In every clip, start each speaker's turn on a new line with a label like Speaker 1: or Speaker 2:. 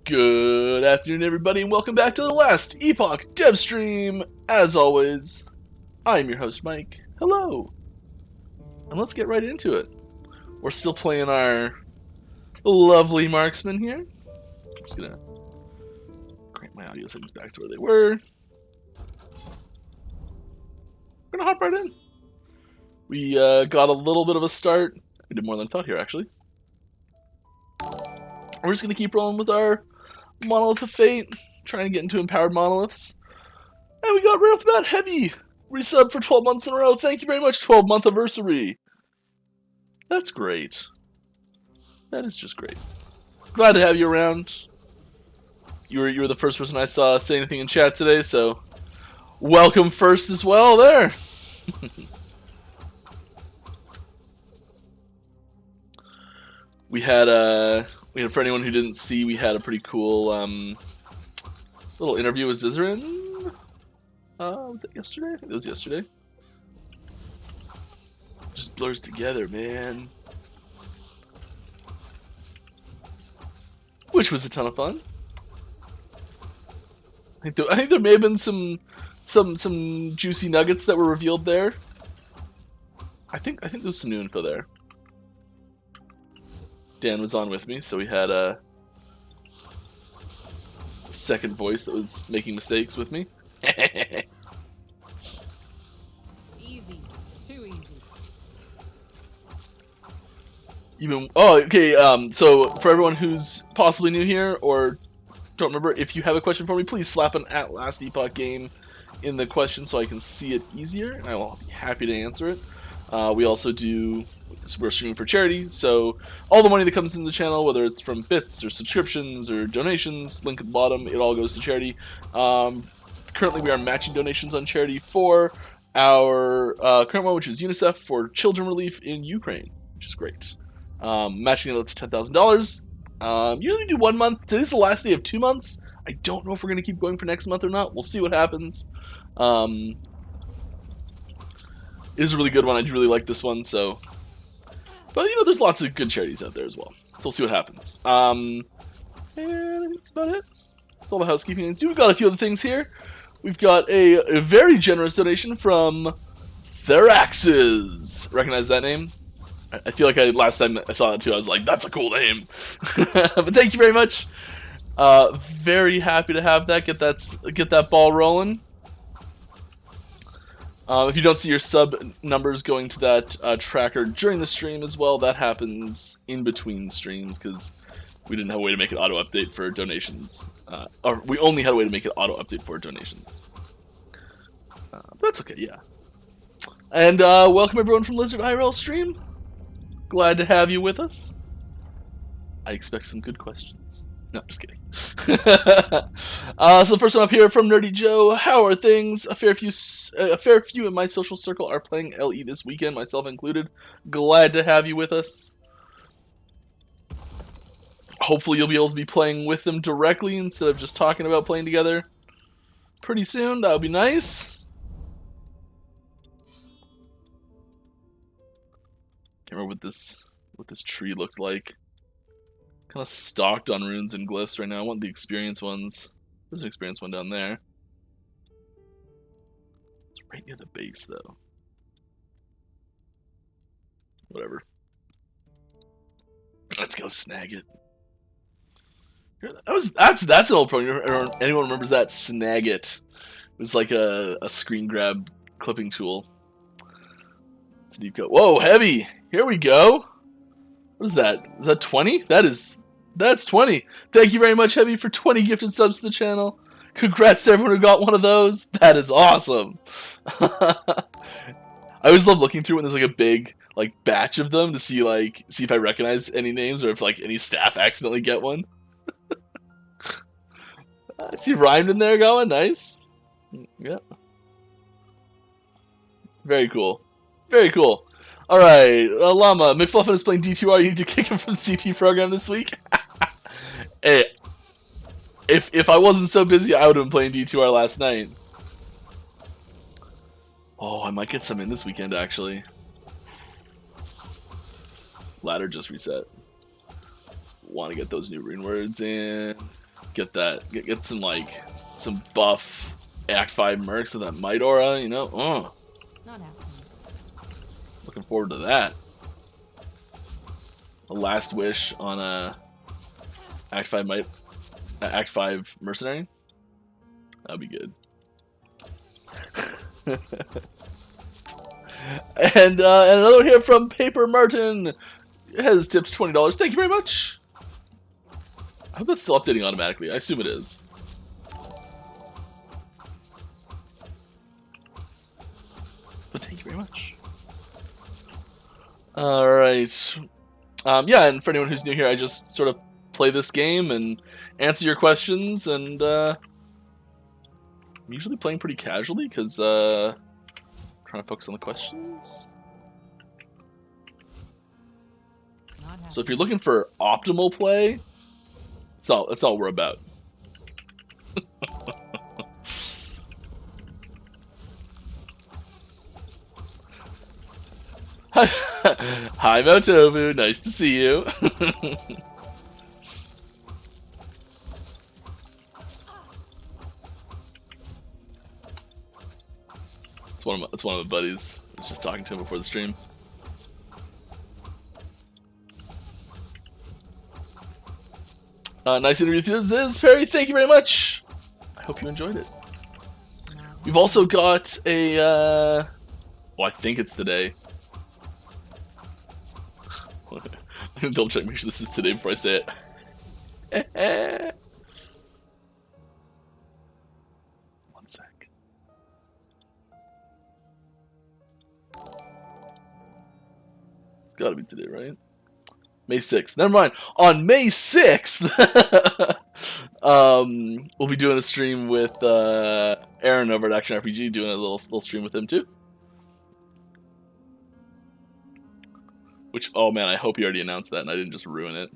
Speaker 1: Good afternoon, everybody, and welcome back to the Last Epoch dev stream. As always, I'm your host, Mike. Hello. And let's get right into it. We're still playing our lovely marksman here. I'm just gonna crank my audio settings back to where they were. We're gonna hop right in. We got a little bit of a start. We did more than I thought here, actually. We're just gonna keep rolling with our Monolith of Fate, trying to get into empowered monoliths. And we got right off the bat Heavy resub for 12 months in a row. Thank you very much, 12-month anniversary. That's great. That is just great. Glad to have you around. You were the first person I saw say anything in chat today, so welcome first as well there. We had for anyone who didn't see, we had a pretty cool little interview with Zizarin. Was it yesterday? I think it was yesterday. Just blurs together, man. Which was a ton of fun. I think there may have been some juicy nuggets that were revealed there. I think there was some new info there. Dan was on with me, so we had a second voice that was making mistakes with me.
Speaker 2: Easy. Too easy.
Speaker 1: So for everyone who's possibly new here or don't remember, if you have a question for me, please slap an @LastEpochGame in the question so I can see it easier, and I will be happy to answer it. We also we're streaming for charity, so all the money that comes into the channel, whether it's from bits or subscriptions or donations, link at the bottom, it all goes to charity. Currently we are matching donations on charity for our current one, which is UNICEF for children relief in Ukraine, which is great. Matching it up to $10,000. Usually we do 1 month. Today's the last day of 2 months. I don't know if we're going to keep going for next month or not. We'll see what happens. It is a really good one. I do really like this one, so... But, there's lots of good charities out there as well. So we'll see what happens. And I think that's about it. That's all the housekeeping. We've got a few other things here. We've got a very generous donation from Theraxes. Recognize that name? I feel like last time I saw it too, I was like, that's a cool name. But thank you very much. Very happy to have that. Get that ball rolling. If you don't see your sub numbers going to that tracker during the stream as well, that happens in between streams because we didn't have a way to make it auto-update for donations. Or we only had a way to make it auto-update for donations. That's okay, yeah. And welcome everyone from Lizard IRL stream. Glad to have you with us. I expect some good questions. No, just kidding. So first one up here from Nerdy Joe. How are things? A fair few in my social circle are playing LE this weekend, myself included. Glad to have you with us. Hopefully you'll be able to be playing with them directly instead of just talking about playing together pretty soon. That would be nice. Can't remember what this tree looked like. Kind of stocked on runes and glyphs right now. I want the experience ones. There's an experience one down there. It's right near the base, though. Whatever. Let's go snag it. That's an old program. Anyone remembers that? Snag it. It was like a screen grab clipping tool. It's a deep cut. Whoa, Heavy! Here we go. What is that? Is that 20? That's 20. Thank you very much, Heavy, for 20 gifted subs to the channel. Congrats to everyone who got one of those. That is awesome. I always love looking through when there's like a big batch of them to see if I recognize any names or if any staff accidentally get one. I see Rhymed in there going. Nice. Yeah. Very cool. Very cool. Alright, Llama, McFluffin is playing D2R, you need to kick him from CT program this week? Hey, if I wasn't so busy, I would have been playing D2R last night. Oh, I might get some in this weekend, actually. Ladder just reset. Want to get those new rune words in. get that, get some like some buff Act 5 mercs with that might aura, you know. Oh,
Speaker 2: Not happening.
Speaker 1: looking forward to that. A last wish on a Act 5 might, Act 5 mercenary. That'd be good. And another one here from Paper Martin has tipped $20. Thank you very much. I hope that's still updating automatically. I assume it is. But thank you very much. All right. Yeah, and for anyone who's new here, I just sort of play this game and answer your questions, and I'm usually playing pretty casually because trying to focus on the questions. So if you're looking for optimal play, that's all we're about. Hi Motobu, nice to see you. It's one of my buddies. I was just talking to him before the stream. Nice interview with Ziz Perry. Thank you very much. I hope you enjoyed it. We've also got a. Well, I think it's today. I'm gonna double check, make sure this is today before I say it. One sec. It's gotta be today, right? May 6th. Never mind. On May 6th, we'll be doing a stream with Aaron over at Action RPG, doing a little stream with him too. Which, oh man, I hope you already announced that and I didn't just ruin it.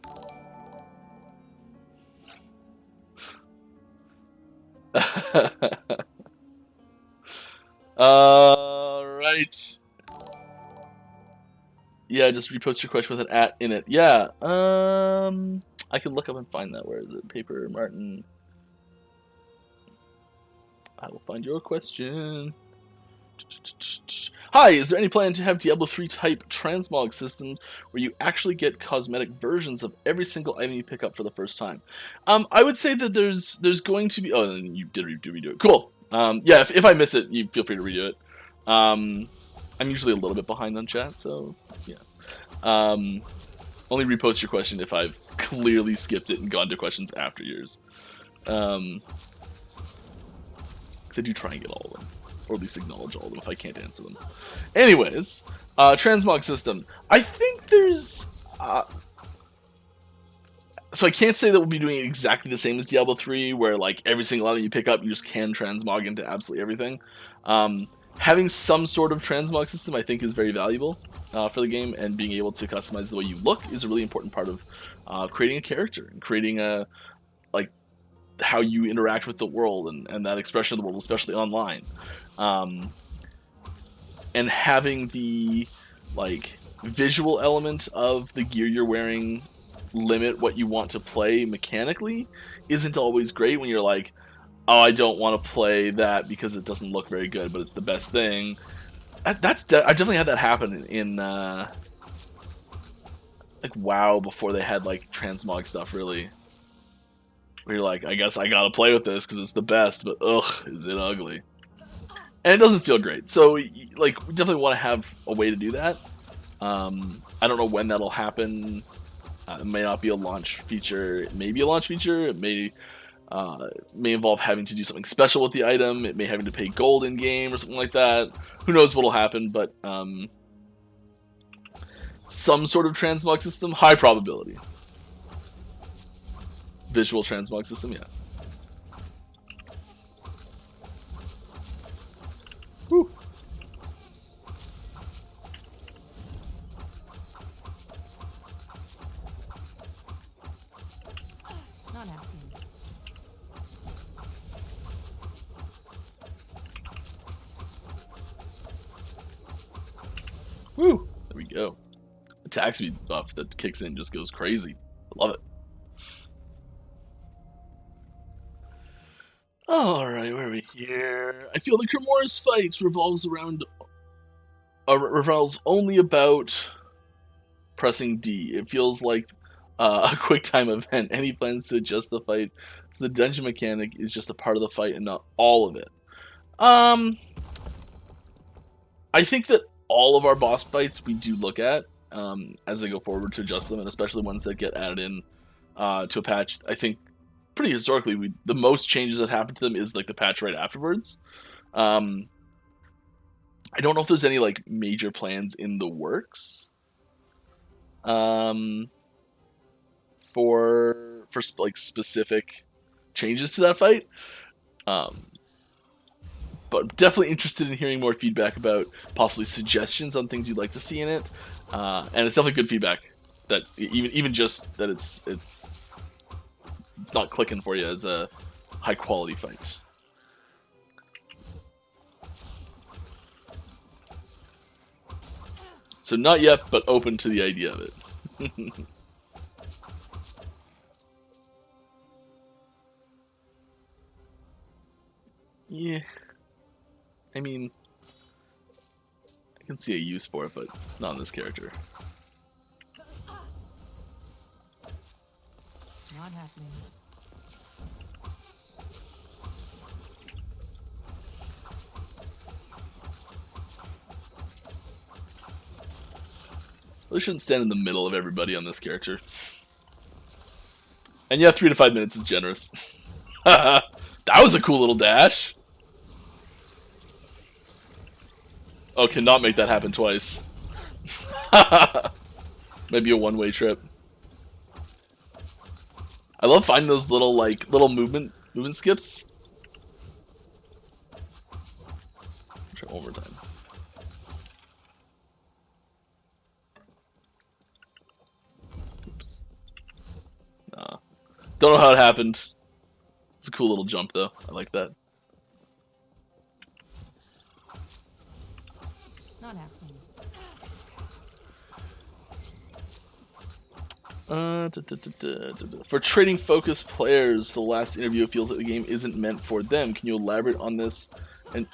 Speaker 1: Alright. Yeah, just repost your question with an @ in it. Yeah, I can look up and find that. Where is it? Paper Martin. I will find your question. Hi, is there any plan to have Diablo 3 type transmog systems where you actually get cosmetic versions of every single item you pick up for the first time? I would say that there's going to be. Oh, you did redo it. Cool. Yeah, if I miss it, you feel free to redo it. I'm usually a little bit behind on chat, so yeah. Only repost your question if I've clearly skipped it and gone to questions after yours. Because I do try and get all of them. Or at least acknowledge all of them if I can't answer them. Anyways, Transmog System. I think there's... so I can't say that we'll be doing exactly the same as Diablo 3, where like every single item you pick up, you just can transmog into absolutely everything. Having some sort of transmog system, I think, is very valuable for the game, and being able to customize the way you look is a really important part of creating a character and creating a how you interact with the world and that expression of the world, especially online. And having the like visual element of the gear you're wearing limit what you want to play mechanically isn't always great when you're like, oh, I don't want to play that because it doesn't look very good, but it's the best thing. I've definitely had that happen in like WoW before they had like transmog stuff, really. Where you're like, I guess I gotta play with this because it's the best, but ugh, is it ugly. And it doesn't feel great. So, like, we definitely want to have a way to do that. I don't know when that'll happen. It may not be a launch feature. It may be a launch feature. It may involve having to do something special with the item. It may having to pay gold in game or something like that. Who knows what'll happen? But some sort of transmog system, high probability. Visual transmog system, yeah. Woo.
Speaker 2: Not happening.
Speaker 1: Woo! There we go. Attack speed buff that kicks in just goes crazy. I love it. Alright, where are we here? I feel the Cremor's fight revolves only about pressing D. It feels like a quick time event. Any plans to adjust the fight so the dungeon mechanic is just a part of the fight and not all of it? I think that all of our boss fights we do look at as they go forward to adjust them, and especially ones that get added in to a patch. I think pretty historically, the most changes that happen to them is like the patch right afterwards. I don't know if there's any like major plans in the works for like specific changes to that fight. But I'm definitely interested in hearing more feedback about possibly suggestions on things you'd like to see in it. And it's definitely good feedback that even just that it's not clicking for you as a high quality fight. So not yet, but open to the idea of it. Yeah. I mean, I can see a use for it, but not in this character.
Speaker 2: Not happening.
Speaker 1: Really shouldn't stand in the middle of everybody on this character. And yeah, 3 to 5 minutes is generous. That was a cool little dash. Oh, cannot make that happen twice. Maybe a one-way trip. I love finding those little movement skips. Try one more time. Oops. Nah. Don't know how it happened. It's a cool little jump though. I like that.
Speaker 2: Not happening.
Speaker 1: For trading focused players, the last interview feels like the game isn't meant for them. Can you elaborate on this and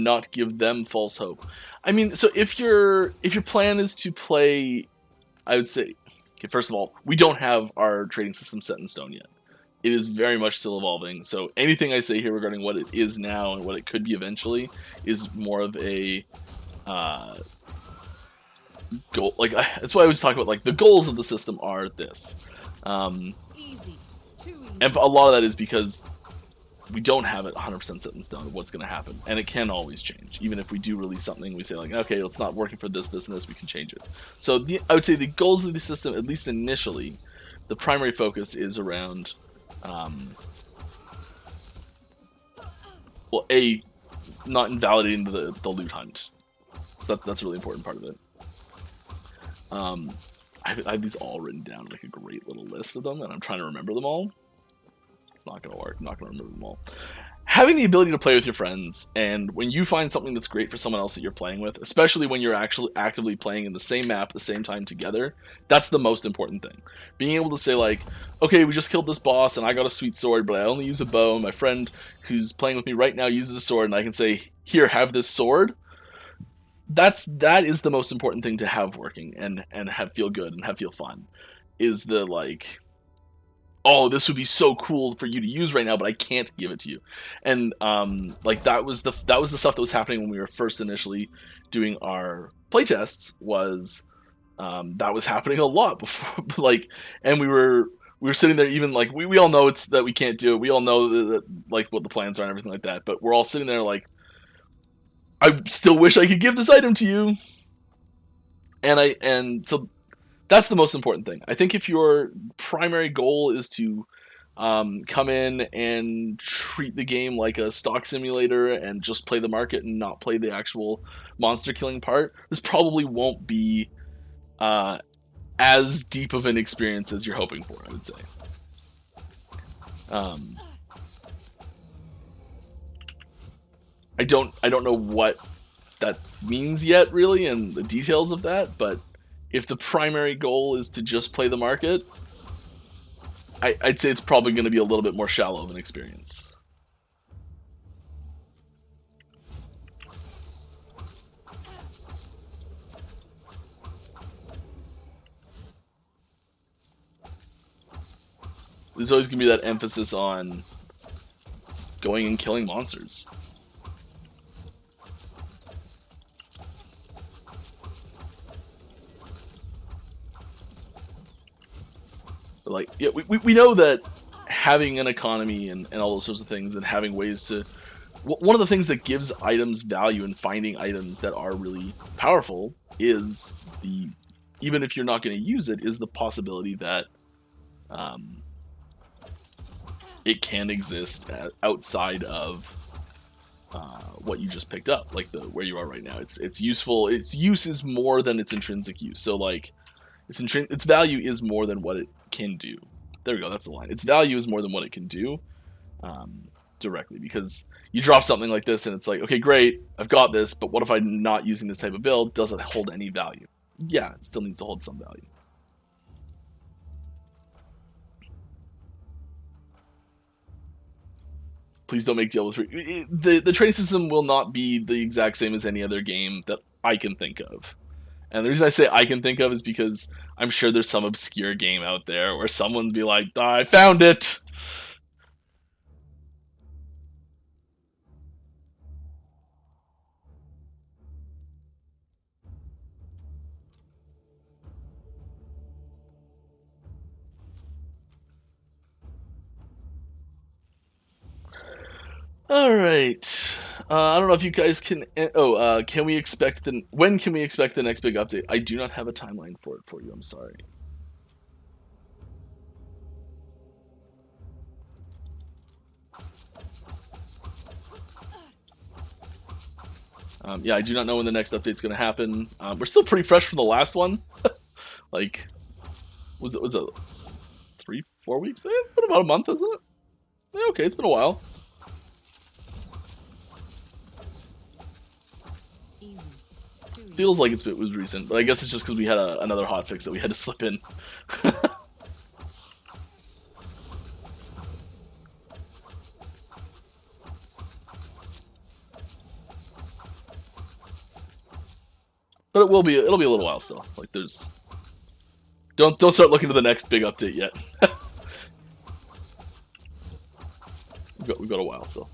Speaker 1: not give them false hope? I mean, so if your plan is to play, I would say, okay, first of all, we don't have our trading system set in stone yet. It is very much still evolving. So anything I say here regarding what it is now and what it could be eventually is more of a goal. Like that's why I was talking about like the goals of the system are this.
Speaker 2: Easy. Too easy.
Speaker 1: And a lot of that is because we don't have it 100% set in stone of what's going to happen, and it can always change. Even if we do release something, we say like, okay, it's not working for this, and this, we can change it. So I would say the goals of the system, at least initially, the primary focus is around, well, not invalidating the loot hunt. So that's a really important part of it. I have these all written down, like a great little list of them, and I'm trying to remember them all. It's not going to work. I'm not going to remember them all. Having the ability to play with your friends, and when you find something that's great for someone else that you're playing with, especially when you're actually actively playing in the same map at the same time together, that's the most important thing. Being able to say like, okay, we just killed this boss and I got a sweet sword, but I only use a bow, and my friend who's playing with me right now uses a sword, and I can say, here, have this sword. That is the most important thing to have working and have feel good and have feel fun, is the like, oh, this would be so cool for you to use right now, but I can't give it to you. And like that was the stuff that was happening when we were first initially doing our playtests. Was that was happening a lot before, like, and we were sitting there, even like we all know it's that we can't do it. We all know that like what the plans are and everything like that. But we're all sitting there like, I still wish I could give this item to you. And so that's the most important thing. I think if your primary goal is to come in and treat the game like a stock simulator and just play the market and not play the actual monster killing part, this probably won't be as deep of an experience as you're hoping for, I would say. I don't know what that means yet, really, and the details of that, but if the primary goal is to just play the market, I'd say it's probably going to be a little bit more shallow of an experience. there's always going to be that emphasis on going and killing monsters. But like, yeah, we know that having an economy and all those sorts of things, and having ways to... One of the things that gives items value and finding items that are really powerful is the... Even if you're not going to use it, is the possibility that it can exist outside of what you just picked up, like where you are right now. It's useful. Its use is more than its intrinsic use. So like, its value is more than what it can do. There we go. That's the line. Its value is more than what it can do directly, because you drop something like this and it's like, okay, great, I've got this, but what if I'm not using this type of build? Does it hold any value? Yeah, it still needs to hold some value. Please don't make Diablo 3. The trading system will not be the exact same as any other game that I can think of. And the reason I say I can think of is because I'm sure there's some obscure game out there where someone be like, I found it! Alright. I don't know if you guys can... can we expect the... When can we expect the next big update? I do not have a timeline for it for you, I'm sorry. Yeah, I do not know when the next update's going to happen. We're still pretty fresh from the last one. Like, was it 3-4 weeks? It's been about a month, isn't it? Yeah, okay, it's been a while. Feels like it was recent, but I guess it's just because we had another hotfix that we had to slip in. But it'll be a little while still. Like, there's... Don't start looking to the next big update yet. we've got a while still.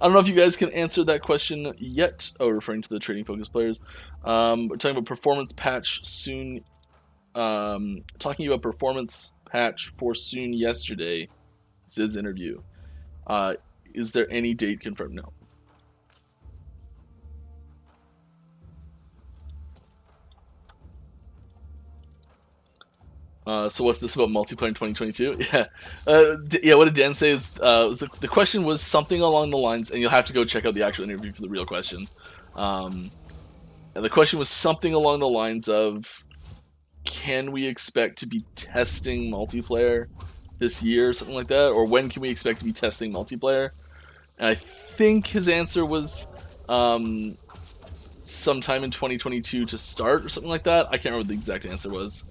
Speaker 1: I don't know if you guys can answer that question yet. Oh, referring to the trading focus players. We're talking about performance patch soon. Talking about performance patch for soon yesterday. Zid's interview. Is there any date confirmed? No. So what's this about multiplayer in 2022? Yeah, yeah. What did Dan say? Is the question was something along the lines, and you'll have to go check out the actual interview for the real question. And the question was something along the lines of, can we expect to be testing multiplayer this year, or something like that, or when can we expect to be testing multiplayer? And I think his answer was sometime in 2022 to start, or something like that. I can't remember what the exact answer was.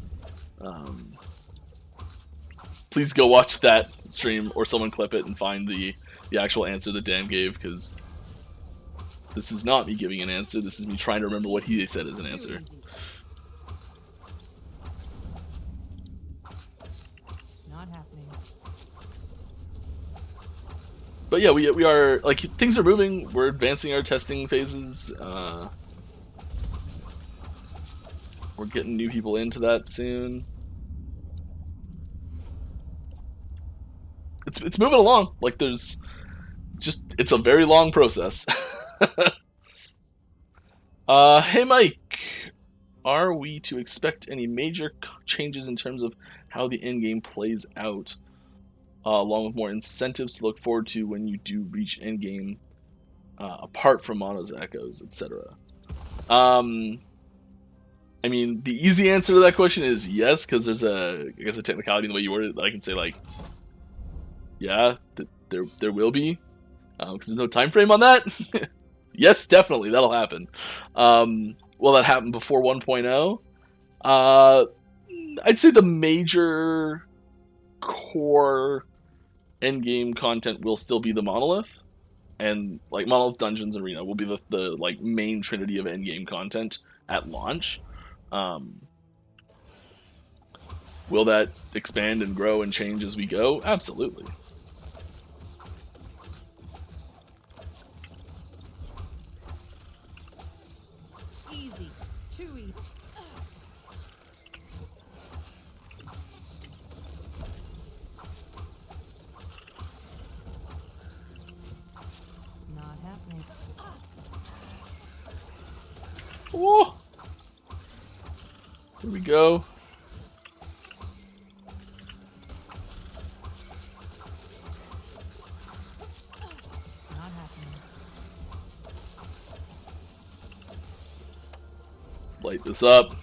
Speaker 1: Please go watch that stream or someone clip it and find the actual answer that Dan gave, because this is not me giving an answer. This is me trying to remember what he said as an answer.
Speaker 2: Not happening.
Speaker 1: But yeah, we are, like, things are moving. We're advancing our testing phases. We're getting new people into that soon. It's moving along. Like, it's a very long process. Hey Mike, are we to expect any major changes in terms of how the end game plays out, along with more incentives to look forward to when you do reach end game, apart from monos, echoes, etc.? I mean, the easy answer to that question is yes, because there's I guess a technicality in the way you word it that I can say, like, yeah, there will be, because there's no time frame on that. Yes, definitely, that'll happen. Will that happen before 1.0? I'd say the major core endgame content will still be the monolith, and like monolith dungeons arena will be the like main trinity of endgame content at launch. Will that expand and grow and change as we go? Absolutely.
Speaker 2: Easy. Too easy. Not happening.
Speaker 1: Oh! Here we go.
Speaker 2: Not happening.
Speaker 1: Let's light this up.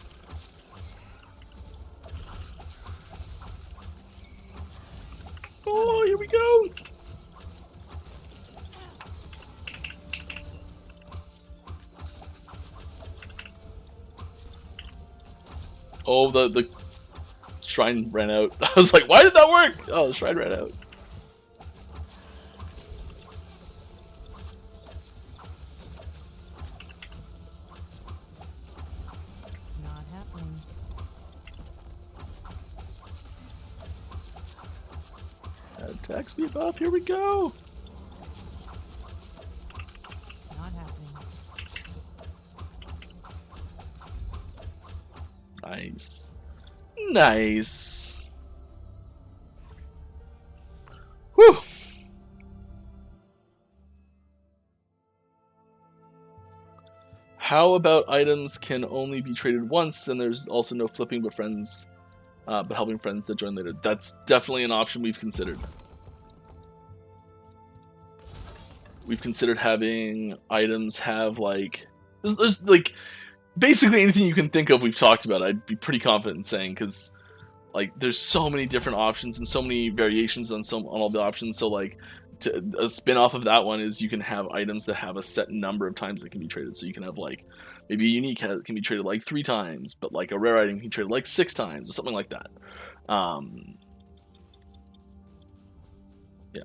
Speaker 1: Oh, here we go. Oh, the shrine ran out. I was like, why did that work? Oh, the shrine ran out.
Speaker 2: Not happening.
Speaker 1: Attack speed up. Here we go.
Speaker 2: Not happening.
Speaker 1: Nice. Nice. Whew. How about items can only be traded once, then there's also no flipping but helping friends that join later. That's definitely an option we've considered. We've considered having items have like there's like basically anything you can think of we've talked about. I'd be pretty confident in saying, because like there's so many different options and so many variations on all the options. So like a spin-off of that one is you can have items that have a set number of times that can be traded. So you can have like maybe a unique can be traded like 3 times, but like a rare item can be traded like 6 times or something like that. Yeah.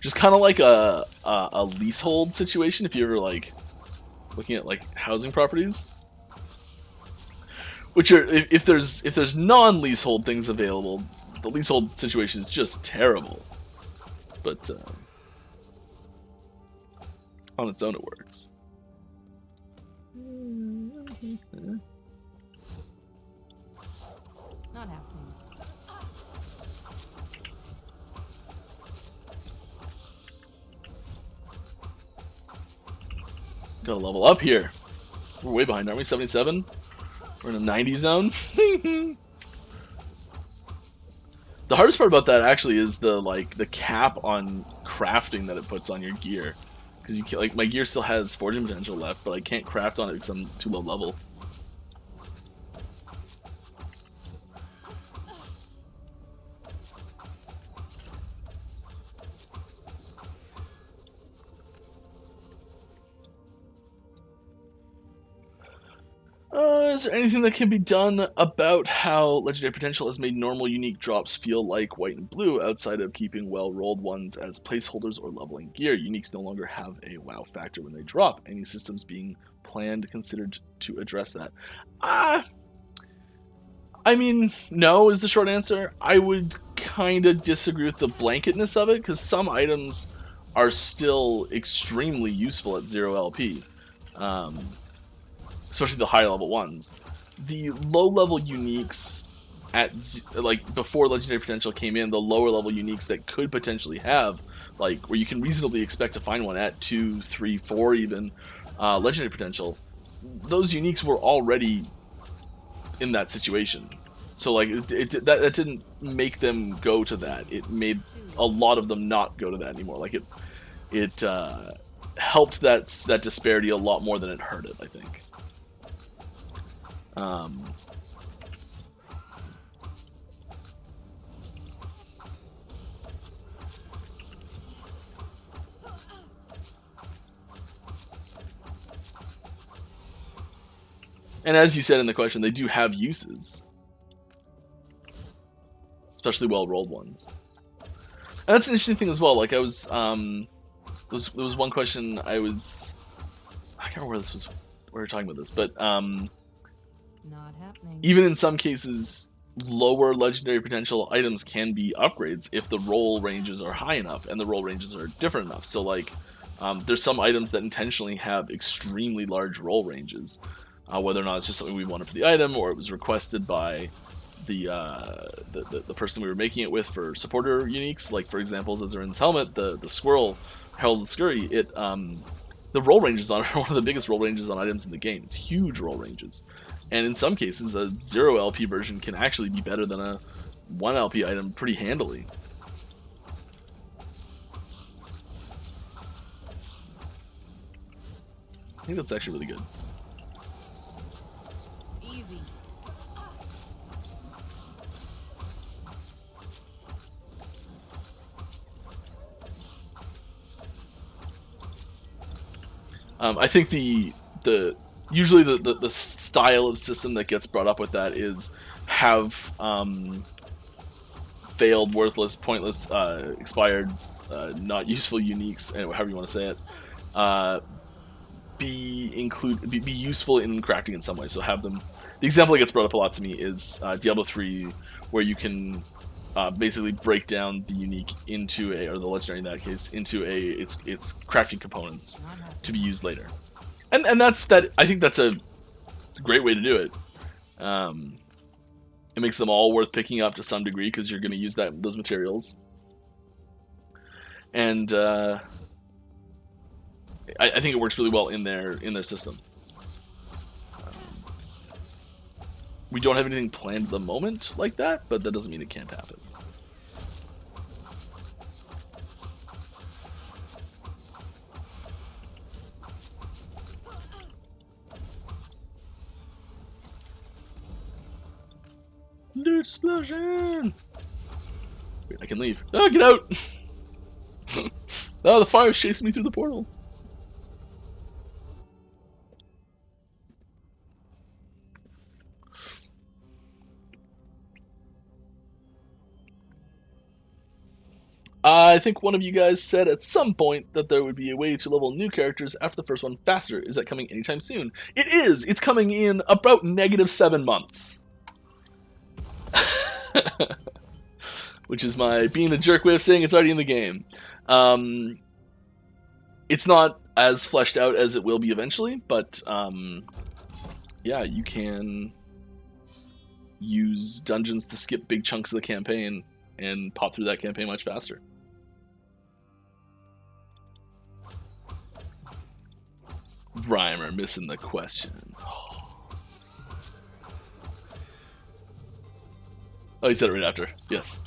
Speaker 1: Just kind of like a leasehold situation if you're ever like looking at like housing properties, which are if there's non-leasehold things available, the leasehold situation is just terrible. But on its own, it works.
Speaker 2: Not happening.
Speaker 1: Gotta level up here. We're way behind, aren't we? 77? We're in a 90 zone. The hardest part about that actually is the cap on crafting that it puts on your gear. Because you like my gear still has forging potential left, but I can't craft on it because I'm too low level. Is there anything that can be done about how Legendary Potential has made normal unique drops feel like white and blue outside of keeping well-rolled ones as placeholders or leveling gear? Uniques no longer have a wow factor when they drop. Any systems being planned considered to address that? I mean, no is the short answer. I would kind of disagree with the blanketness of it, because some items are still extremely useful at 0 LP. Especially the higher level ones. The low level uniques like before Legendary Potential came in, the lower level uniques that could potentially have like where you can reasonably expect to find one at 2, 3, 4 even Legendary Potential, those uniques were already in that situation. So like that didn't make them go to that. It made a lot of them not go to that anymore. Like it helped that disparity a lot more than it hurt it, I think. And as you said in the question, they do have uses, especially well-rolled ones. And that's an interesting thing as well. Like I was there was one question I can't remember where this was. We were talking about this, but
Speaker 2: Not happening.
Speaker 1: even in some cases, lower legendary potential items can be upgrades if the roll ranges are high enough and the roll ranges are different enough. So like, there's some items that intentionally have extremely large roll ranges, whether or not it's just something we wanted for the item or it was requested by the person we were making it with for supporter uniques. Like for example, Zizerin's helmet, the squirrel, Herald of the Scurry, the roll ranges on it are one of the biggest roll ranges on items in the game. It's huge roll ranges. And in some cases, a 0 LP version can actually be better than a 1 LP item pretty handily. I think that's actually really good.
Speaker 2: Easy.
Speaker 1: I think usually the style of system that gets brought up with that is have failed, worthless, pointless, expired, not useful uniques, however you want to say it, be useful in crafting in some way. So have them. The example that gets brought up a lot to me is Diablo 3, where you can basically break down the unique into or the legendary in that case, into its crafting components to be used later. And I think that's a great way to do it. It makes them all worth picking up to some degree because you're going to use those materials. And I think it works really well in their system. We don't have anything planned at the moment like that, but that doesn't mean it can't happen. Loot explosion! Wait, I can leave. Oh, get out! Oh, the fire's chasing me through the portal. I think one of you guys said at some point that there would be a way to level new characters after the first one faster. Is that coming anytime soon? It is! It's coming in about -7 months. Which is my being a jerk way of saying it's already in the game. It's not as fleshed out as it will be eventually, but yeah, you can use dungeons to skip big chunks of the campaign and pop through that campaign much faster. Rhymer missing the question. Oh, he said it right after. Yes.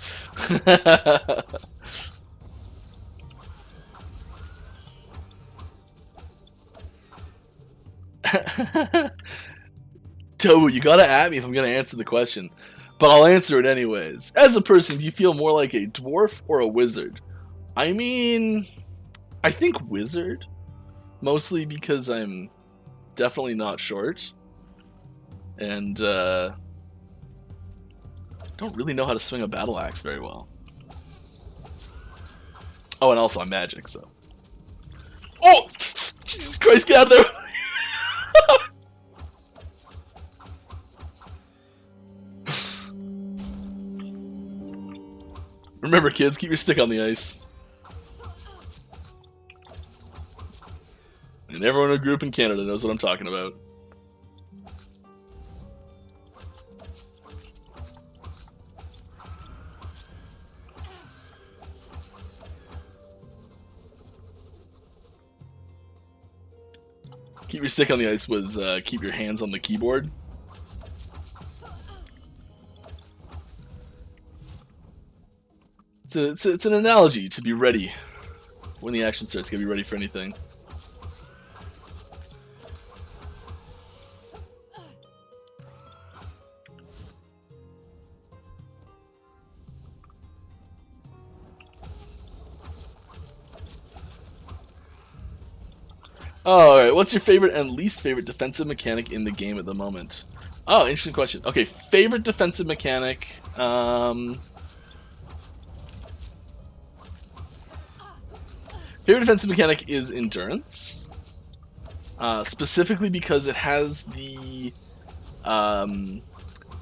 Speaker 1: Tobu, you gotta at me if I'm gonna answer the question. But I'll answer it anyways. As a person, do you feel more like a dwarf or a wizard? I mean, I think wizard. Mostly because I'm definitely not short. And, don't really know how to swing a battle axe very well. Oh, and also I'm magic, so. Oh! Jesus Christ, get out of there! Remember, kids, keep your stick on the ice. And everyone in a group in Canada knows what I'm talking about. Keep your stick on the ice was keep your hands on the keyboard. It's an analogy to be ready when the action starts. Gotta be ready for anything. Oh, alright, what's your favorite and least favorite defensive mechanic in the game at the moment? Oh, interesting question. Okay, favorite defensive mechanic. Favorite defensive mechanic is endurance, specifically because it has the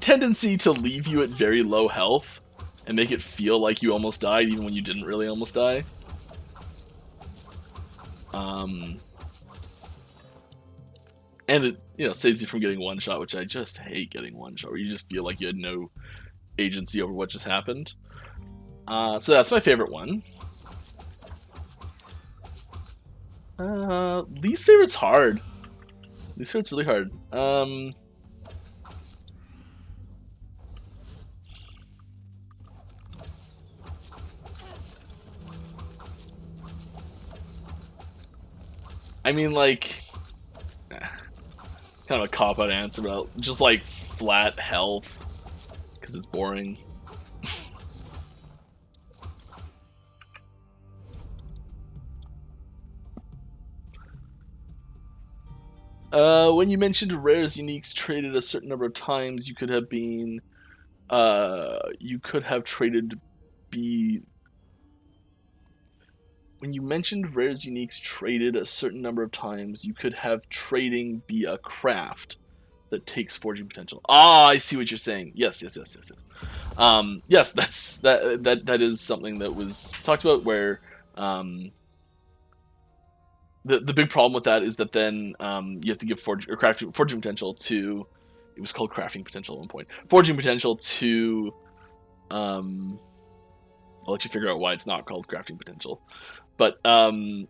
Speaker 1: tendency to leave you at very low health and make it feel like you almost died even when you didn't really almost die. And it, you know, saves you from getting one shot, which I just hate getting one shot, where you just feel like you had no agency over what just happened. So that's my favorite one. Least favorite's hard. Least favorite's really hard. I mean, like, kind of a cop-out answer, but just like flat health, because it's boring. When you mentioned rares uniques traded a certain number of times, you could have been, you could have traded be. When you mentioned rares uniques traded a certain number of times, you could have trading be a craft that takes forging potential. Ah, I see what you're saying. Yes. Yes, that is something that was talked about. Where the big problem with that is that then you have to give forging potential to. It was called crafting potential at one point. Forging potential to. I'll let you figure out why it's not called crafting potential. But uniques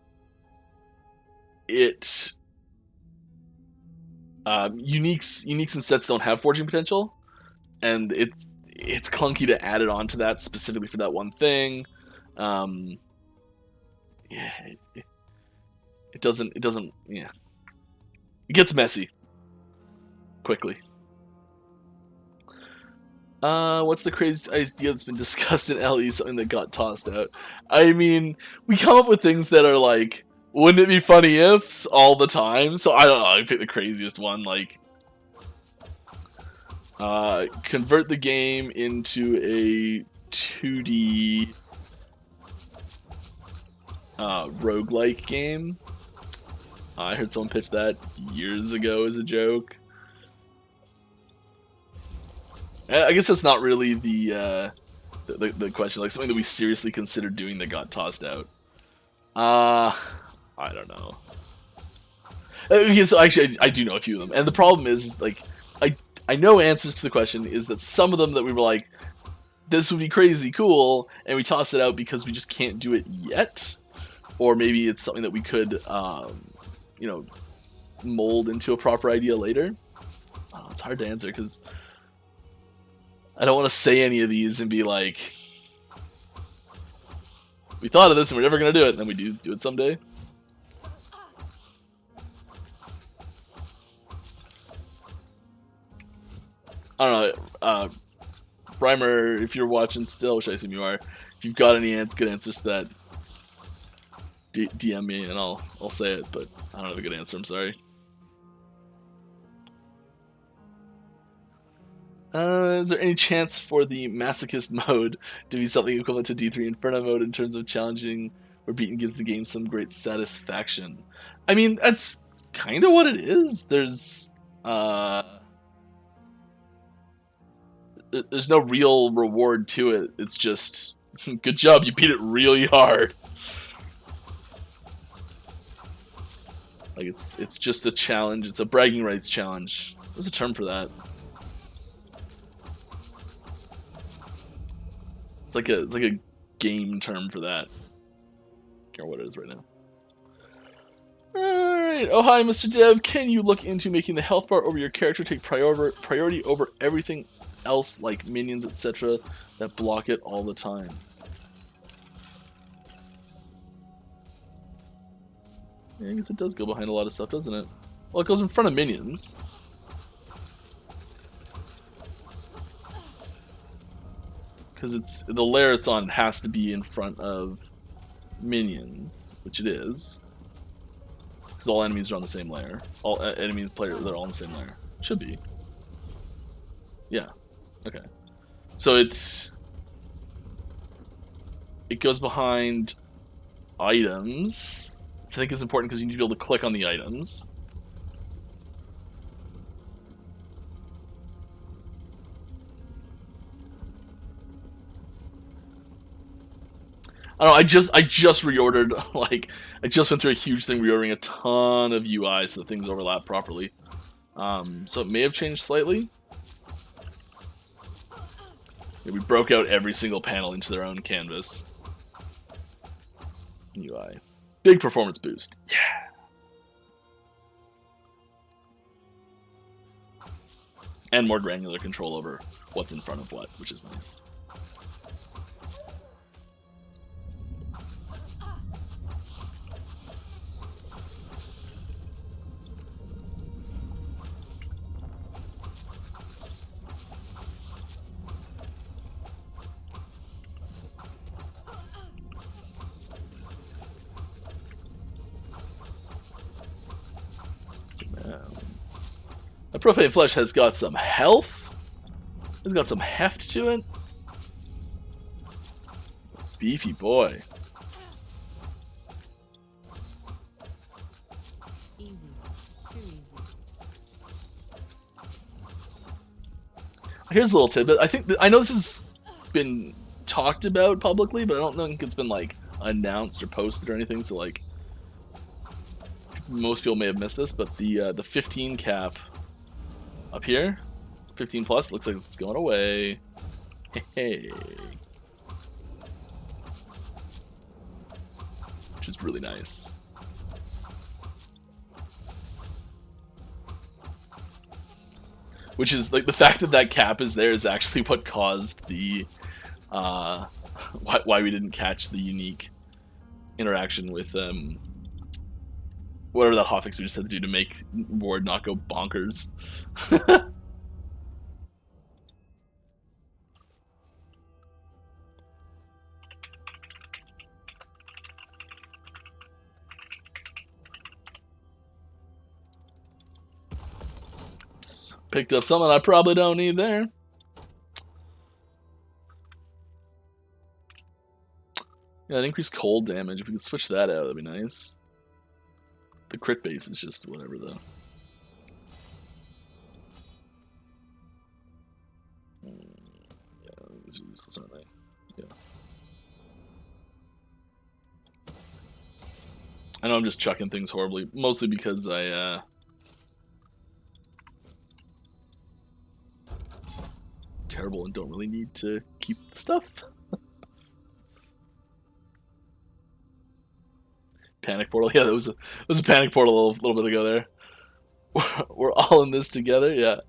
Speaker 1: and sets don't have forging potential, and it's clunky to add it onto that specifically for that one thing. Yeah, it doesn't. Yeah, it gets messy quickly. What's the craziest idea that's been discussed in LE? Something that got tossed out. I mean, we come up with things that are like, wouldn't it be funny ifs all the time? So I don't know. I pick the craziest one, like, convert the game into a 2D roguelike game. I heard someone pitch that years ago as a joke. I guess that's not really the question. Like something that we seriously considered doing that got tossed out. I don't know. Okay, so actually, I do know a few of them, and the problem is like I know answers to the question is that some of them that we were like, this would be crazy cool, and we toss it out because we just can't do it yet, or maybe it's something that we could, you know, mold into a proper idea later. It's hard to answer because I don't want to say any of these and be like, we thought of this and we're never going to do it, and then we do it someday. I don't know. Brimer, if you're watching still, which I assume you are, if you've got any good answers to that, DM me and I'll say it, but I don't have a good answer, I'm sorry. Is there any chance for the masochist mode to be something equivalent to D3 Inferno mode in terms of challenging where beaten gives the game some great satisfaction? I mean, that's kind of what it is. There's no real reward to it. It's just, good job, you beat it really hard. Like, it's just a challenge. It's a bragging rights challenge. There's a term for that. It's like a game term for that. I can't remember what it is right now. Alright. Oh, hi, Mr. Dev. Can you look into making the health bar over your character take priority over everything else, like minions, etc., that block it all the time? Yeah, I guess it does go behind a lot of stuff, doesn't it? Well, it goes in front of minions. Because it's the layer it's on has to be in front of minions, which it is. Because all enemies are on the same layer. All enemy players, they're all on the same layer. Should be. Yeah. Okay. So it goes behind items, which I think is important because you need to be able to click on the items. I don't know, I just reordered, like, I just went through a huge thing reordering a ton of UI so things overlap properly. So it may have changed slightly. Yeah, we broke out every single panel into their own canvas. UI. Big performance boost. Yeah. And more granular control over what's in front of what, which is nice. The Profane Flesh has got some health. It's got some heft to it. Beefy boy.
Speaker 2: Easy. Too easy.
Speaker 1: Here's a little tidbit. I know this has been talked about publicly, but I don't think it's been like announced or posted or anything. So like, most people may have missed this, but the 15 cap up here, 15 plus, looks like it's going away. Hey, which is really nice. Which is like the fact that that cap is there is actually what caused the why we didn't catch the unique interaction with whatever that hotfix we just had to do to make Ward not go bonkers. Oops. Picked up something I probably don't need there. Yeah, that increased cold damage. If we could switch that out, that'd be nice. The crit base is just whatever, though. Yeah, these are useless, aren't they? Yeah. I know I'm just chucking things horribly, mostly because I, terrible and don't really need to keep the stuff. Panic portal, yeah, that was a panic portal a little bit ago there. We're all in this together, yeah.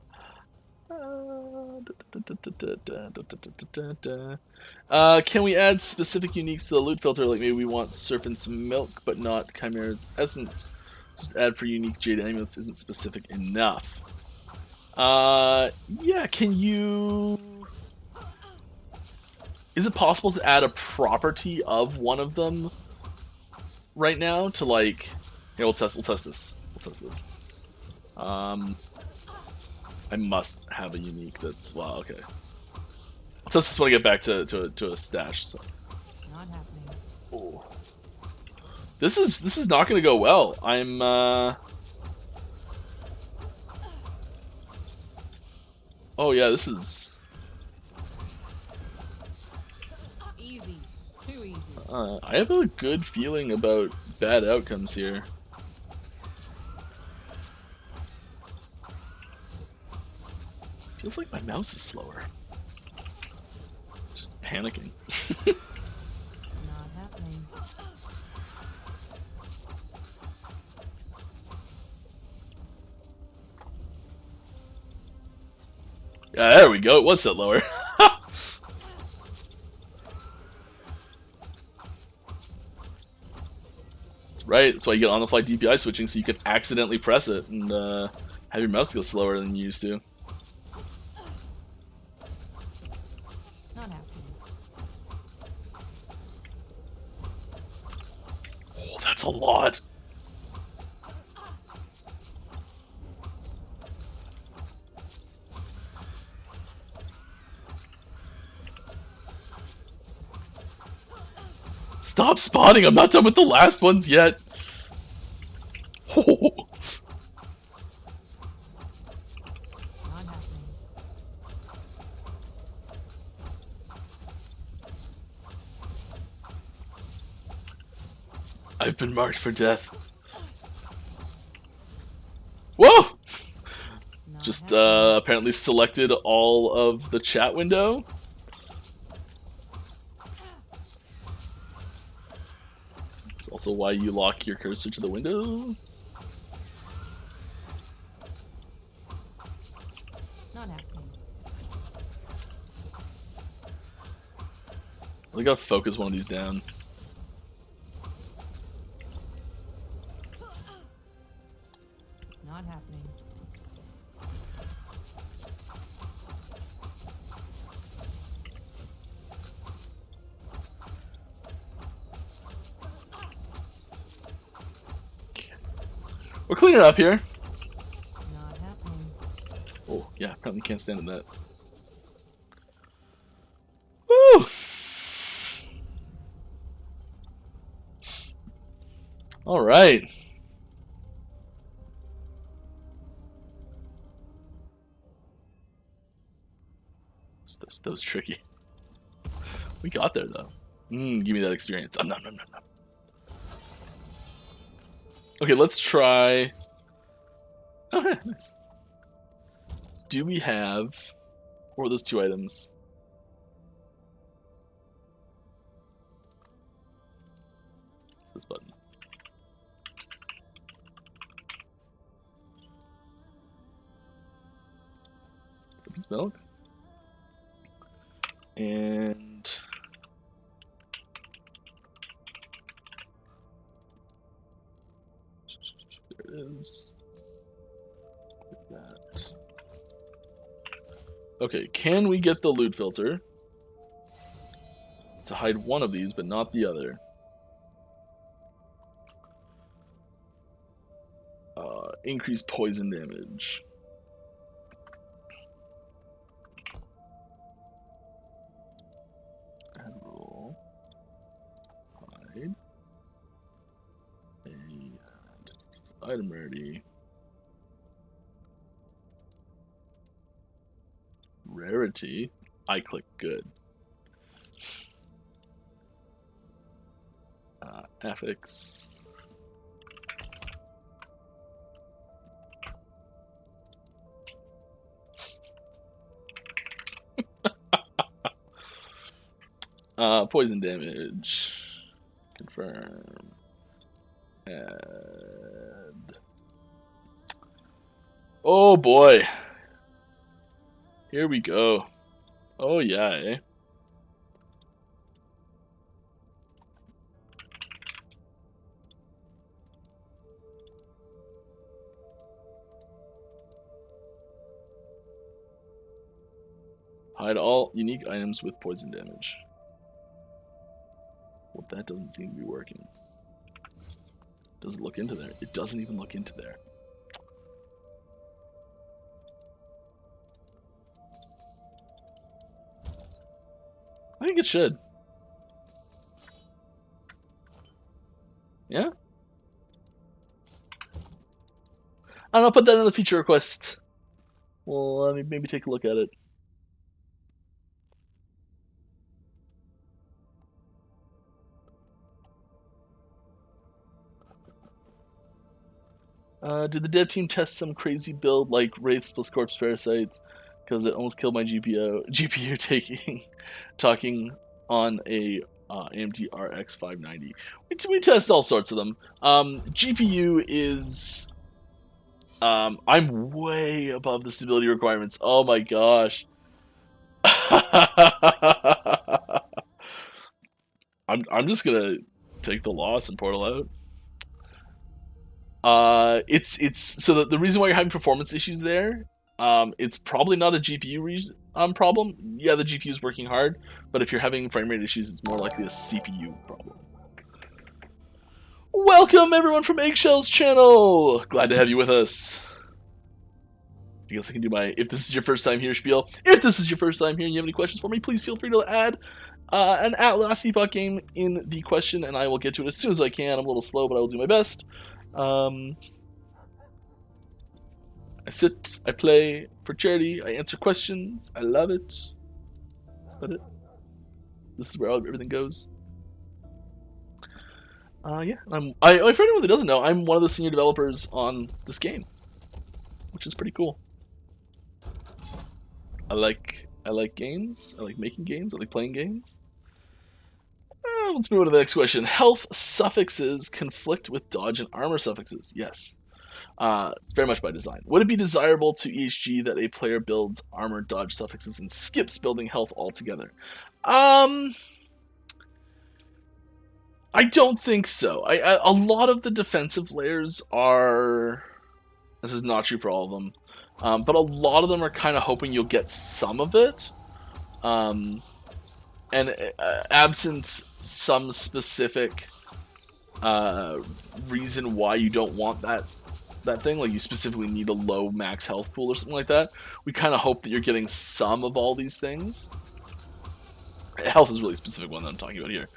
Speaker 1: Can we add specific uniques to the loot filter? Like maybe we want Serpent's Milk, but not Chimera's Essence. Just add for unique Jade Amulets isn't specific enough. Yeah, can you... Is it possible to add a property of one of them right now to like... Yeah, we'll test this. We'll test this. I must have a unique that's... Wow, okay. I'll test this when I get back to a stash. So.
Speaker 2: Not happening.
Speaker 1: Oh. This is not going to go well. I'm... Oh yeah, this is...
Speaker 2: Easy. Too easy.
Speaker 1: I have a good feeling about bad outcomes here. Feels like my mouse is slower. Just panicking.
Speaker 2: Not happening.
Speaker 1: Yeah, there we go. It was set lower. That's right. That's why you get on-the-fly DPI switching, so you can accidentally press it and have your mouse go slower than you used to.
Speaker 2: Not happening.
Speaker 1: Oh, that's a lot. Stop spawning! I'm not done with the last ones yet! Oh.
Speaker 2: Not happening.
Speaker 1: I've been marked for death. Whoa!
Speaker 2: Not
Speaker 1: Just
Speaker 2: happening.
Speaker 1: apparently selected all of the chat window. It's also why you lock your cursor to the window.
Speaker 2: Not happening.
Speaker 1: I gotta focus one of these down.
Speaker 2: Not happening.
Speaker 1: We're cleaning up here.
Speaker 2: Not happening.
Speaker 1: Oh, yeah, apparently can't stand in that. Woo! Alright. That was tricky. We got there, though. Give me that experience. Nom, nom, nom, nom. Okay, let's try... Oh, yeah, nice. Do we have... What were those two items? This button. Piece of milk. And... There it is. Like that. Okay, can we get the loot filter to hide one of these, but not the other? Increase poison damage. Add roll. Hide. And item rarity. Rarity. I click good. Affix. Poison damage. Confirm. Add. Oh boy. Here we go. Oh yeah, eh? Hide all unique items with poison damage. Well, that doesn't seem to be working. Does it look into there? It doesn't even look into there. I think it should. Yeah? I don't know, put that in the feature request. Well, let me maybe take a look at it. Did the dev team test some crazy build like Wraiths plus Corpse Parasites? Because it almost killed my GPU talking on a AMD RX 590. We test all sorts of them. GPU is... I'm way above the stability requirements. Oh my gosh. I'm just gonna take the loss and portal out. So the reason why you're having performance issues there, it's probably not a GPU problem. Yeah, the GPU is working hard, but if you're having frame rate issues, it's more likely a CPU problem. Welcome everyone from Eggshell's channel. Glad to have you with us. I guess I can do my if this is your first time here spiel. If this is your first time here and you have any questions for me, please feel free to add An at Last Epoch game in the question, and I will get to it as soon as I can. I'm a little slow, but I will do my best. I sit, I play for charity, I answer questions, I love it. That's about it. This is where everything goes. Yeah, for anyone that doesn't know, I'm one of the senior developers on this game, which is pretty cool. I like games. I like making games. I like playing games. Let's move on to the next question. Health suffixes conflict with dodge and armor suffixes. Yes. Very much by design. Would it be desirable to EHG that a player builds armor dodge suffixes and skips building health altogether? I don't think so. A lot of the defensive layers are... This is not true for all of them. But a lot of them are kind of hoping you'll get some of it. And absent some specific reason why you don't want that thing, like you specifically need a low max health pool or something like that, we kind of hope that you're getting some of all these things. Health is a really specific one that I'm talking about here.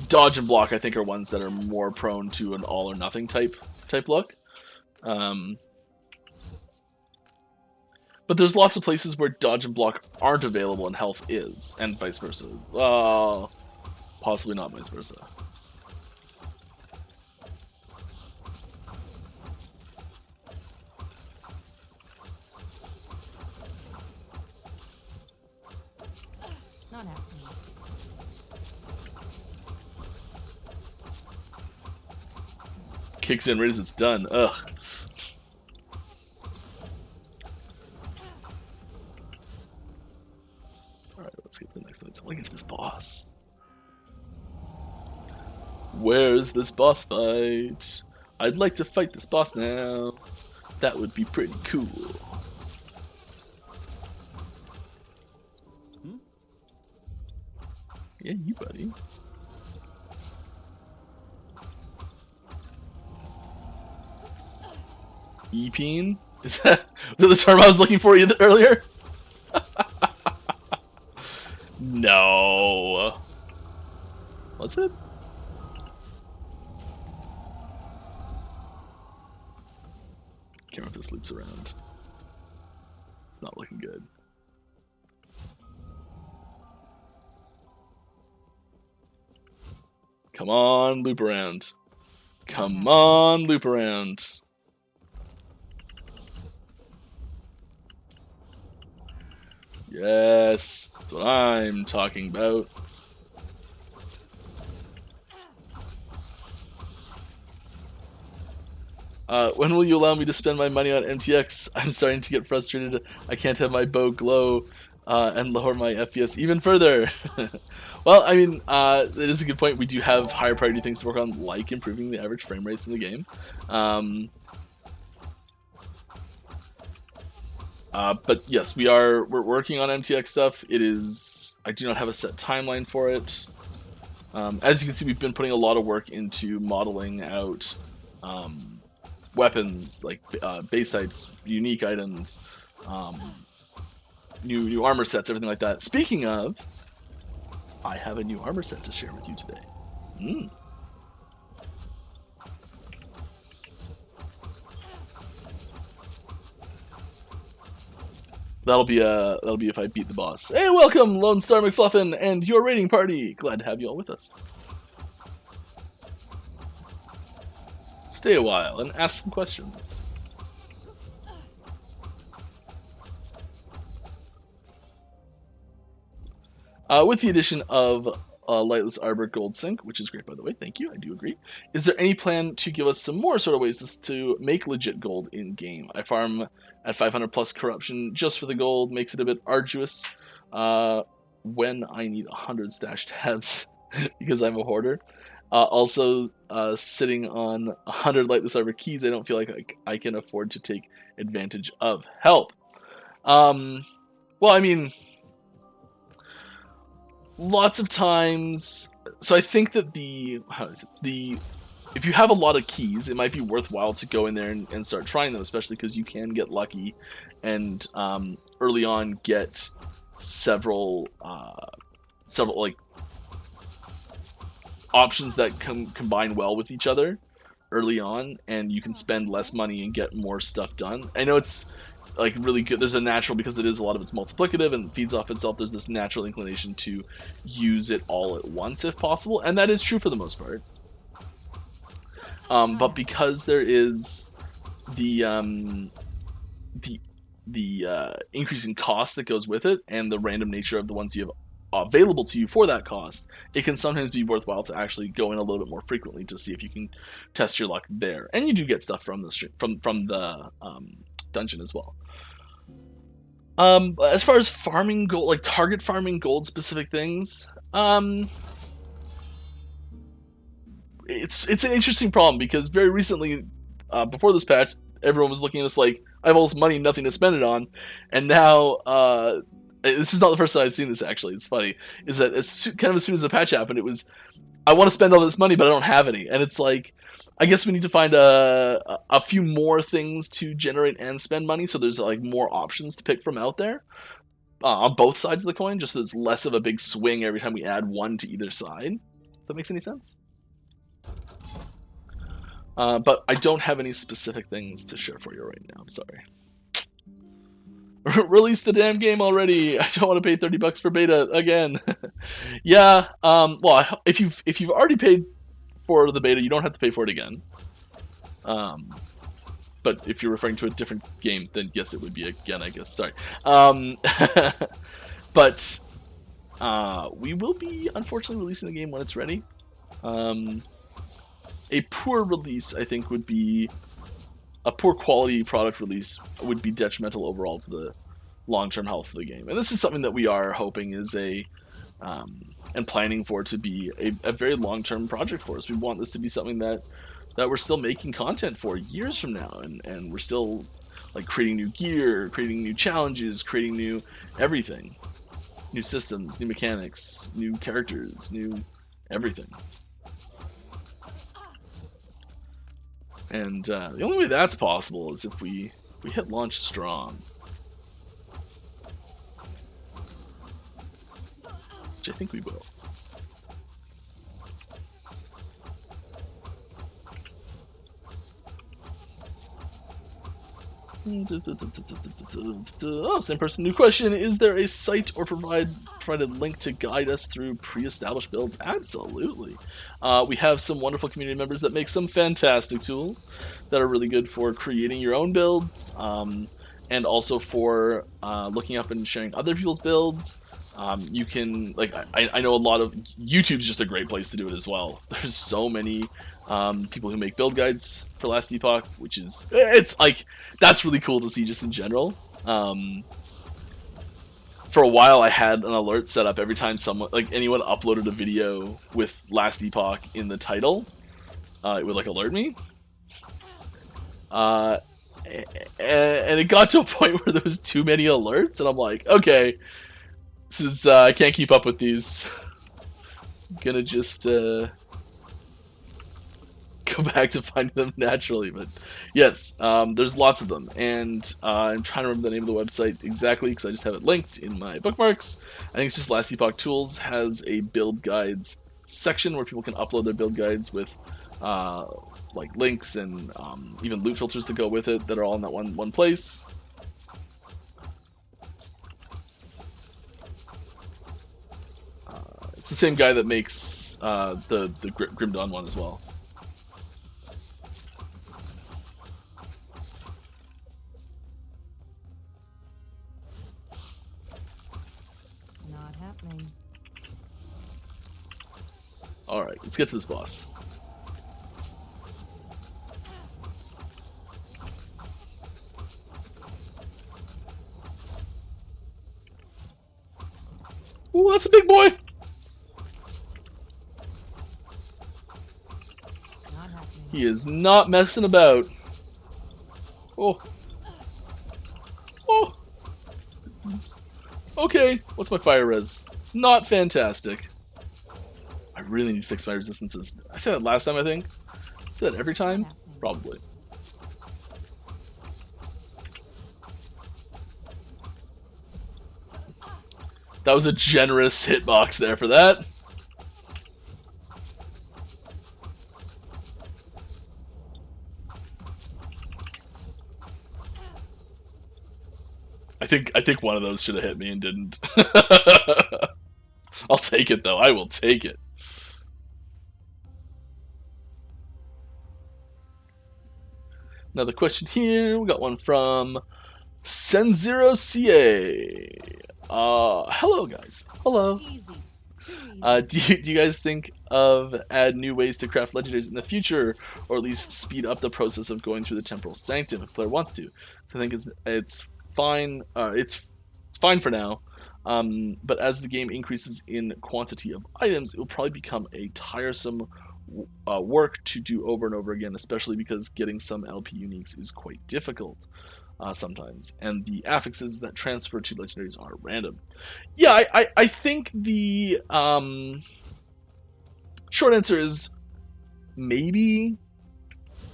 Speaker 1: Dodge and block, I think, are ones that are more prone to an all or nothing type look. But there's lots of places where dodge and block aren't available and health is, and vice versa. Possibly not vice versa.
Speaker 2: Not happening.
Speaker 1: Kicks in right as it's done. Ugh. Alright, let's get to the next one. Let's get to this boss. Where's this boss fight? I'd like to fight this boss now. That would be pretty cool. Yeah, you buddy. Epine? Is that the term I was looking for earlier? No. Was it? Can't remember if this loops around. It's not looking good. Come on, loop around. Come on, loop around. Yes, that's what I'm talking about. When will you allow me to spend my money on MTX? I'm starting to get frustrated. I can't have my bow glow and lower my FPS even further. Well, I mean, it is a good point. We do have higher priority things to work on, like improving the average frame rates in the game. But yes, we're working on MTX stuff. I do not have a set timeline for it. As you can see, we've been putting a lot of work into modeling out weapons, like base types, unique items, new armor sets, everything like that. Speaking of, I have a new armor set to share with you today. That'll be if I beat the boss. Hey, welcome, Lone Star McFluffin and your raiding party. Glad to have you all with us. Stay a while and ask some questions. With the addition of Lightless Arbor Gold Sync, which is great, by the way, thank you, I do agree. Is there any plan to give us some more sort of ways to make legit gold in-game? I farm at 500 plus corruption just for the gold, makes it a bit arduous when I need 100 stash tabs because I'm a hoarder. Also, sitting on 100 Lightless Arbor keys, I don't feel like I can afford to take advantage of help. Well, I mean... Lots of times, so I think that if you have a lot of keys, it might be worthwhile to go in there and start trying them, especially because you can get lucky, and early on get several several like options that combine well with each other early on, and you can spend less money and get more stuff done. I know it's like really good. There's a natural, because it is a lot of it's multiplicative and feeds off itself. There's this natural inclination to use it all at once if possible, and that is true for the most part. But because there is the increase in cost that goes with it, and the random nature of the ones you have available to you for that cost, it can sometimes be worthwhile to actually go in a little bit more frequently to see if you can test your luck there. And you do get stuff from the from the dungeon as well. As far as farming gold, like target farming gold specific things, it's an interesting problem, because very recently, before this patch, everyone was looking at us like, I have all this money, nothing to spend it on, and now this is not the first time I've seen this, actually. It's funny, is that as soon as the patch happened, it was, I want to spend all this money, but I don't have any. And it's like, I guess we need to find a few more things to generate and spend money, so there's like more options to pick from out there on both sides of the coin, just so it's less of a big swing every time we add one to either side. If that makes any sense? But I don't have any specific things to share for you right now. I'm sorry. Release the damn game already! I don't want to pay $30 for beta again. Yeah. Well, if you've already paid for the beta, you don't have to pay for it again. But if you're referring to a different game, then yes, it would be again, I guess. Sorry. But we will be unfortunately releasing the game when it's ready. A poor release, I think, would be a poor quality product release would be detrimental overall to the long-term health of the game. And this is something that we are hoping is and planning for to be a very long-term project for us. We want this to be something that we're still making content for years from now, and we're still like creating new gear, creating new challenges, creating new everything, new systems, new mechanics, new characters, new everything. And the only way that's possible is if we hit launch strong. Which I think we will. Oh, same person. New question. Is there a site or provided link to guide us through pre-established builds? Absolutely. We have some wonderful community members that make some fantastic tools that are really good for creating your own builds, and also for looking up and sharing other people's builds. You can, like, I know a lot of YouTube's just a great place to do it as well. There's so many people who make build guides for Last Epoch, which is, it's like, that's really cool to see just in general. For a while I had an alert set up every time anyone uploaded a video with Last Epoch in the title. It would like alert me. And it got to a point where there was too many alerts, and I'm like, okay, this is, I can't keep up with these. I'm gonna just go back to finding them naturally. But yes, there's lots of them, and I'm trying to remember the name of the website exactly because I just have it linked in my bookmarks. I think it's just Last Epoch Tools has a build guides section where people can upload their build guides with like links and even loot filters to go with it that are all in that one place. It's the same guy that makes the Grim Dawn one as well.
Speaker 2: Not happening.
Speaker 1: Alright, let's get to this boss. Ooh, that's a big boy! He is not messing about. Oh. Oh. This is... Okay, what's my fire res? Not fantastic. I really need to fix my resistances. I said that last time, I think. I said that every time? Probably. That was a generous hitbox there for that. I think one of those should have hit me and didn't. I'll take it though. I will take it. Another question here. We got one from Senzero CA. Hello guys. Hello.
Speaker 2: Easy.
Speaker 1: Do you guys think of add new ways to craft legendaries in the future, or at least speed up the process of going through the temporal sanctum if the player wants to? So I think it's fine. It's fine for now. But as the game increases in quantity of items, it will probably become a tiresome work to do over and over again, especially because getting some LP uniques is quite difficult sometimes, and the affixes that transfer to legendaries are random. Yeah, I think the short answer is maybe,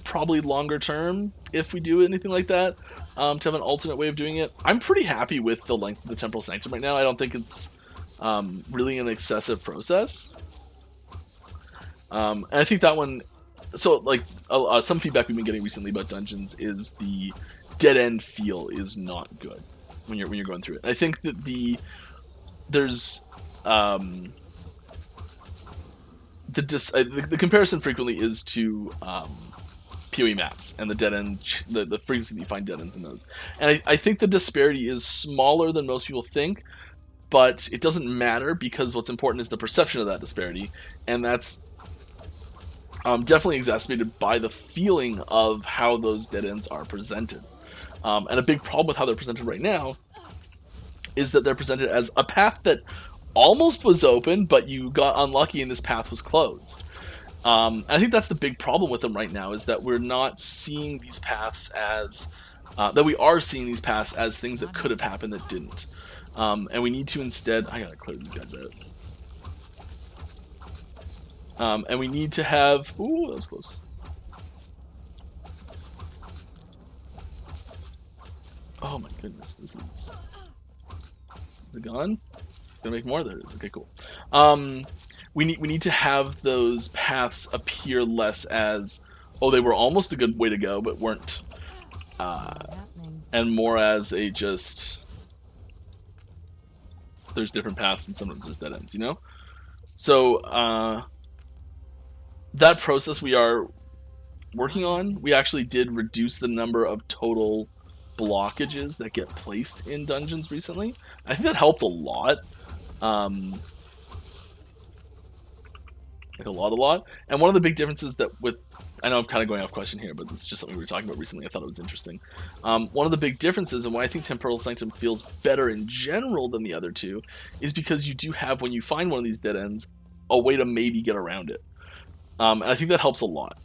Speaker 1: probably longer term if we do anything like that, to have an alternate way of doing it. I'm pretty happy with the length of the Temporal Sanctum right now. I don't think it's really an excessive process. And I think that one, so like some feedback we've been getting recently about dungeons is the dead end feel is not good when you're going through it. I think that there's the comparison frequently is to PoE maps and the dead end, the frequency that you find dead ends in those. And I think the disparity is smaller than most people think, but it doesn't matter because what's important is the perception of that disparity, and that's definitely exacerbated by the feeling of how those dead ends are presented. And a big problem with how they're presented right now is that they're presented as a path that almost was open, but you got unlucky and this path was closed. I think that's the big problem with them right now, is that we're not seeing these paths as that we are seeing these paths as things that could have happened that didn't. And we need to instead, I gotta clear these guys out. And we need to have, ooh, that was close. Oh my goodness, this is it gone? Gonna make more? There it is. Okay, cool. We need to have those paths appear less as, oh, they were almost a good way to go, but weren't, and more as a just, there's different paths and sometimes there's dead ends, you know? So that process we are working on. We actually did reduce the number of total blockages that get placed in dungeons recently. I think that helped a lot. Like a lot. And one of the big differences that with, I know I'm kind of going off question here, but it's just something we were talking about recently. I thought it was interesting. One of the big differences and why I think Temporal Sanctum feels better in general than the other two is because you do have, when you find one of these dead ends, a way to maybe get around it. And I think that helps a lot.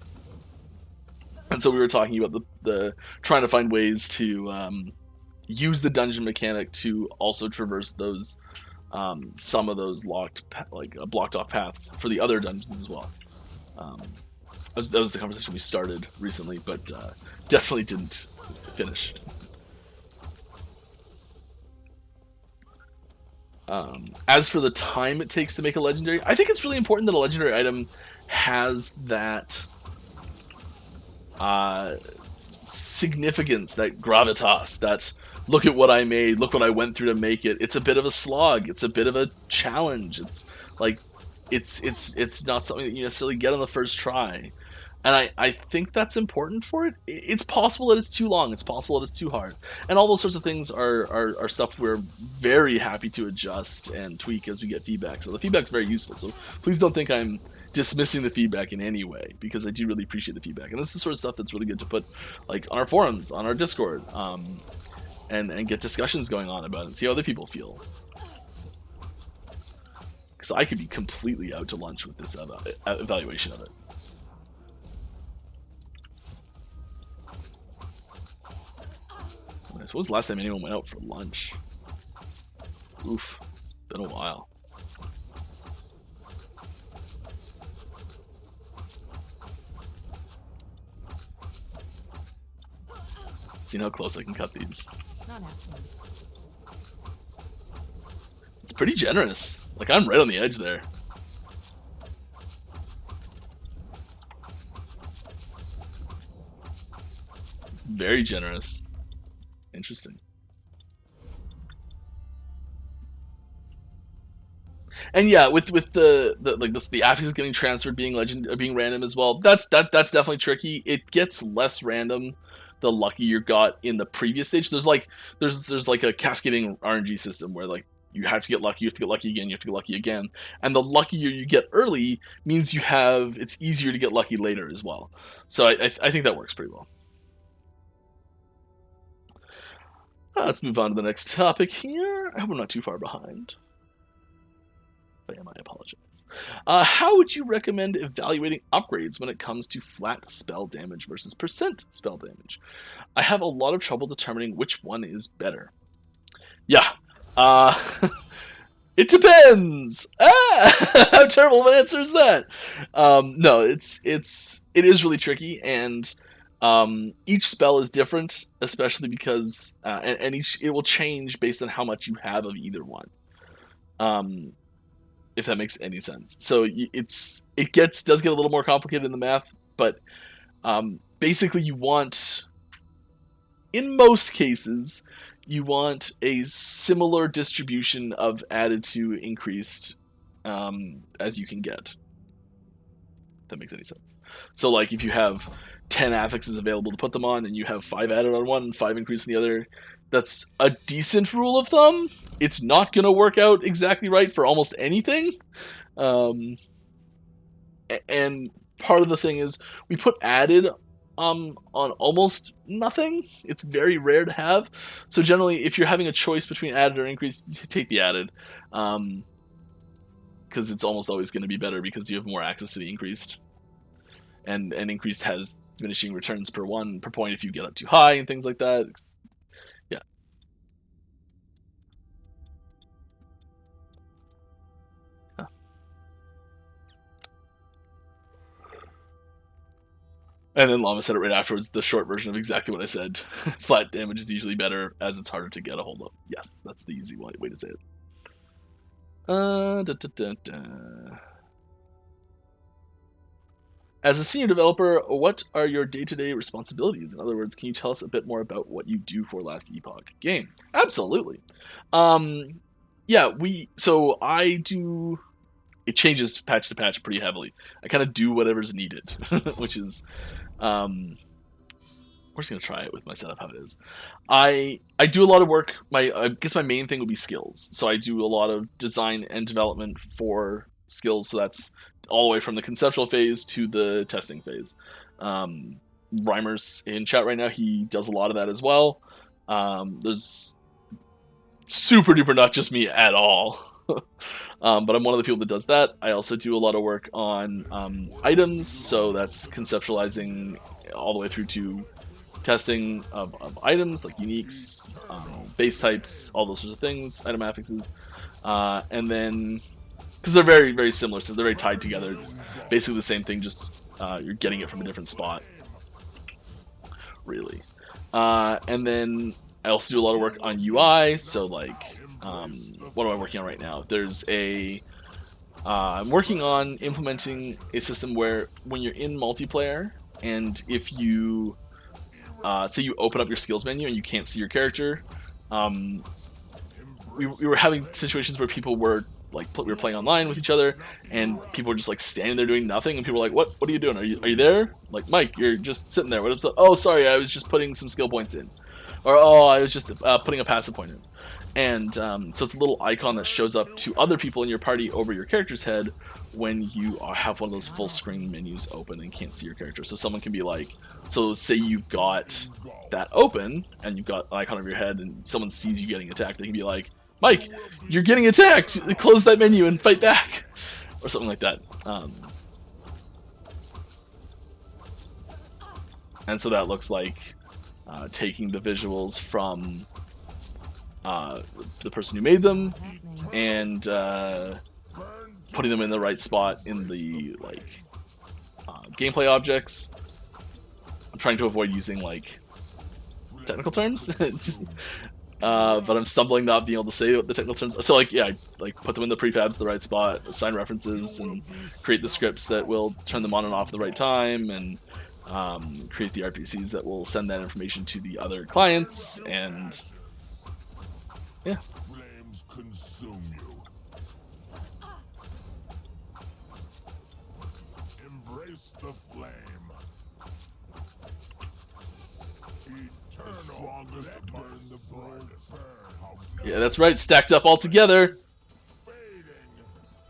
Speaker 1: And so we were talking about the trying to find ways to use the dungeon mechanic to also traverse those some of those blocked off paths for the other dungeons as well. That was the conversation we started recently, but definitely didn't finish. As for the time it takes to make a legendary, I think it's really important that a legendary item has that significance, that gravitas, that look at what I made, look what I went through to make it. It's a bit of a slog, it's a bit of a challenge. It's like it's not something that you necessarily get on the first try. And I think that's important for it. It's possible that it's too long, it's possible that it's too hard. And all those sorts of things are stuff we're very happy to adjust and tweak as we get feedback. So the feedback's very useful. So please don't think I'm dismissing the feedback in any way, because I do really appreciate the feedback. And this is the sort of stuff that's really good to put like on our forums, on our Discord, and get discussions going on about it and see how other people feel. Because I could be completely out to lunch with this evaluation of it. When was the last time anyone went out for lunch? Oof, been a while. See how close I can cut these.
Speaker 2: Not happening.
Speaker 1: It's pretty generous. Like, I'm right on the edge there. It's very generous. Interesting. And yeah, with the affixes getting transferred being being random as well, that's definitely tricky. It gets less random the luckier you got in the previous stage. There's like a cascading RNG system where like you have to get lucky, you have to get lucky again, you have to get lucky again, and the luckier you get early means it's easier to get lucky later as well. So I think that works pretty well. Let's move on to the next topic here. I hope I'm not too far behind. If I am, I apologize. How would you recommend evaluating upgrades when it comes to flat spell damage versus percent spell damage? I have a lot of trouble determining which one is better. Yeah. It depends. How terrible of an answer is that? No, it is really tricky, and each spell is different, especially because and it will change based on how much you have of either one. If that makes any sense. So does get a little more complicated in the math, but basically in most cases, you want a similar distribution of added to increased as you can get. If that makes any sense. So like if you have 10 affixes available to put them on and you have 5 added on one and 5 increased in the other, that's a decent rule of thumb. It's not going to work out exactly right for almost anything. And part of the thing is we put added on almost nothing. It's very rare to have. So generally, if you're having a choice between added or increased, take the added. Because it's almost always going to be better because you have more access to the increased. And increased has diminishing returns per point if you get up too high and things like that. Yeah. And then Llama said it right afterwards, the short version of exactly what I said. Flat damage is usually better as it's harder to get a hold of. Yes, that's the easy way to say it. As a senior developer, what are your day-to-day responsibilities? In other words, can you tell us a bit more about what you do for Last Epoch game? Absolutely. Yeah, so I do... It changes patch to patch pretty heavily. I kind of do whatever's needed, which is... we're just going to try it with my setup how it is. I do a lot of work. I guess my main thing would be skills. So I do a lot of design and development for skills. So that's all the way from the conceptual phase to the testing phase. Reimer's in chat right now. He does a lot of that as well. There's super duper not just me at all. But I'm one of the people that does that. I also do a lot of work on items. So that's conceptualizing all the way through to testing of items like uniques, base types, all those sorts of things, item affixes, and then because they're very, very similar, so they're very tied together. It's basically the same thing, just you're getting it from a different spot, really. And then I also do a lot of work on UI. So like, what am I working on right now? I'm working on implementing a system where when you're in multiplayer, and if you say you open up your skills menu and you can't see your character, we were having situations where people were like, we were playing online with each other, and people were just like standing there doing nothing, and people were like, "What are you doing? Are you there? Like, Mike, you're just sitting there. What up? Oh, sorry, I was just putting some skill points in," or "Oh, I was just putting a passive point in." And so it's a little icon that shows up to other people in your party over your character's head when you have one of those full screen menus open and can't see your character. So someone can be like, so say you've got that open and you've got an icon over your head and someone sees you getting attacked, they can be like, "Mike, you're getting attacked. Close that menu and fight back," or something like that. And so that looks like taking the visuals from the person who made them and putting them in the right spot in the gameplay objects. I'm trying to avoid using like technical terms. but I'm stumbling not being able to say what the technical terms are. So, like, yeah, I, like, put them in the prefabs the right spot, assign references, and create the scripts that will turn them on and off at the right time, and create the RPCs that will send that information to the other clients, and yeah.
Speaker 3: Flames consume you. Embrace the flame. Eternal. Strongest burn the brightest.
Speaker 1: Yeah, that's right, stacked up all together.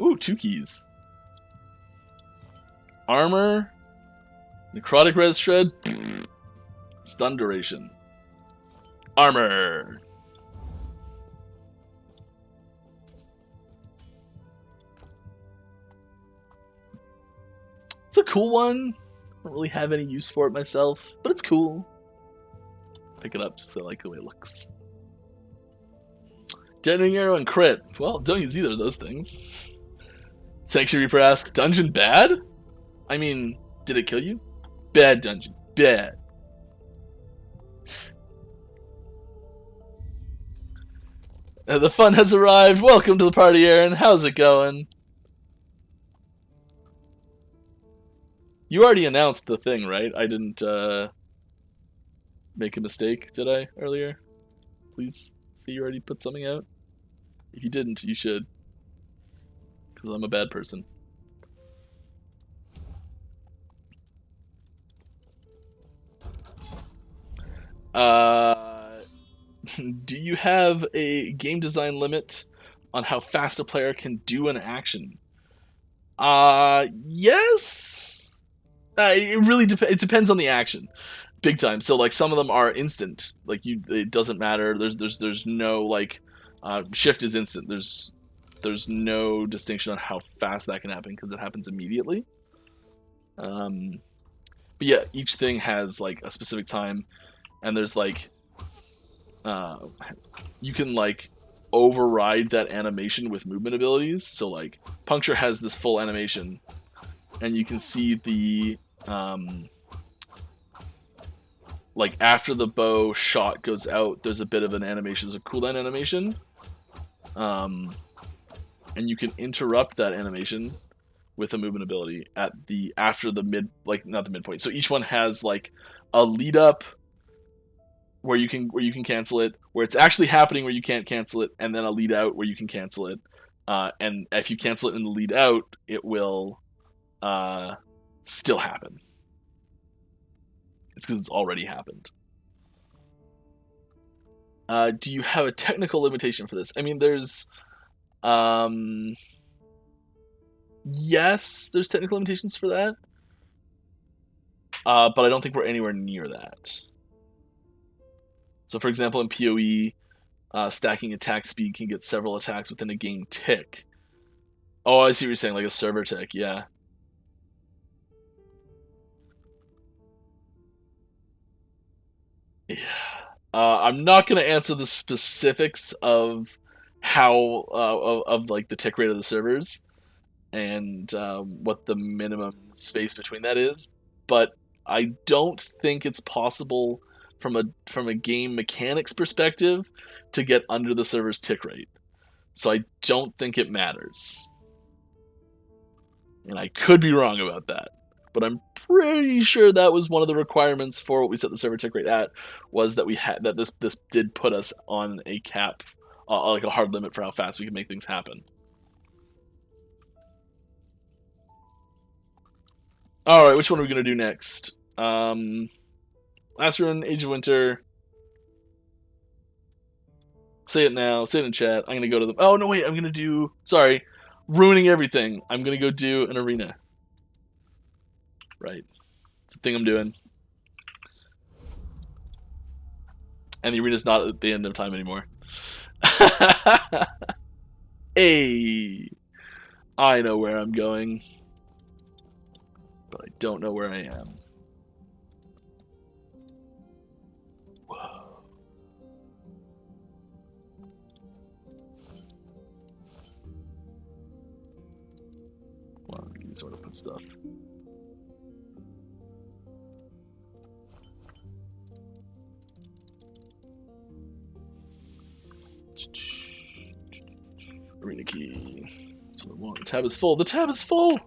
Speaker 1: Ooh, 2 keys. Armor, necrotic res shred, stun duration. Armor. It's a cool one. I don't really have any use for it myself, but it's cool. Pick it up just so I like the way it looks. Detonating arrow and crit. Well, don't use either of those things. Sanctuary Reaper asks, dungeon bad? I mean, did it kill you? Bad dungeon. Bad. The fun has arrived. Welcome to the party, Aaron. How's it going? You already announced the thing, right? I didn't make a mistake, did I, earlier? Please say you already put something out. If you didn't, you should. Because I'm a bad person. Do you have a game design limit on how fast a player can do an action? Yes. It really it depends on the action, big time. So like some of them are instant. Like it doesn't matter. There's no like shift is instant. There's no distinction on how fast that can happen because it happens immediately. But yeah, each thing has like a specific time, and there's like you can like override that animation with movement abilities. So like Puncture has this full animation, and you can see the like after the bow shot goes out, there's a bit of an animation. There's a cooldown animation, and you can interrupt that animation with a movement ability at the after the mid, like not the midpoint. So each one has like a lead up where you can cancel it, where it's actually happening where you can't cancel it, and then a lead out where you can cancel it. And if you cancel it in the lead out, it will still happen. It's because it's already happened. Do you have a technical limitation for this? I mean, there's yes, there's technical limitations for that, but I don't think we're anywhere near that. So, for example, in PoE, stacking attack speed can get several attacks within a game tick. Oh, I see what you're saying, like a server tick, yeah. Yeah. I'm not going to answer the specifics of how of like the tick rate of the servers and what the minimum space between that is, but I don't think it's possible from a game mechanics perspective to get under the server's tick rate. So I don't think it matters. And I could be wrong about that, but I'm pretty sure that was one of the requirements for what we set the server tick rate at, was that we had that this did put us on a cap, like a hard limit for how fast we can make things happen. All right, which one are we gonna do next? Last rune, Age of Winter. Say it now. Say it in chat. I'm gonna go to the. Oh no, wait. I'm gonna do. Sorry, ruining everything. I'm gonna go do an arena. Right, it's the thing I'm doing. And the arena's not at the end of time anymore. Hey, I know where I'm going, but I don't know where I am. Whoa. Well, you can sort of put stuff. Arena key. So the tab is full. The tab is full!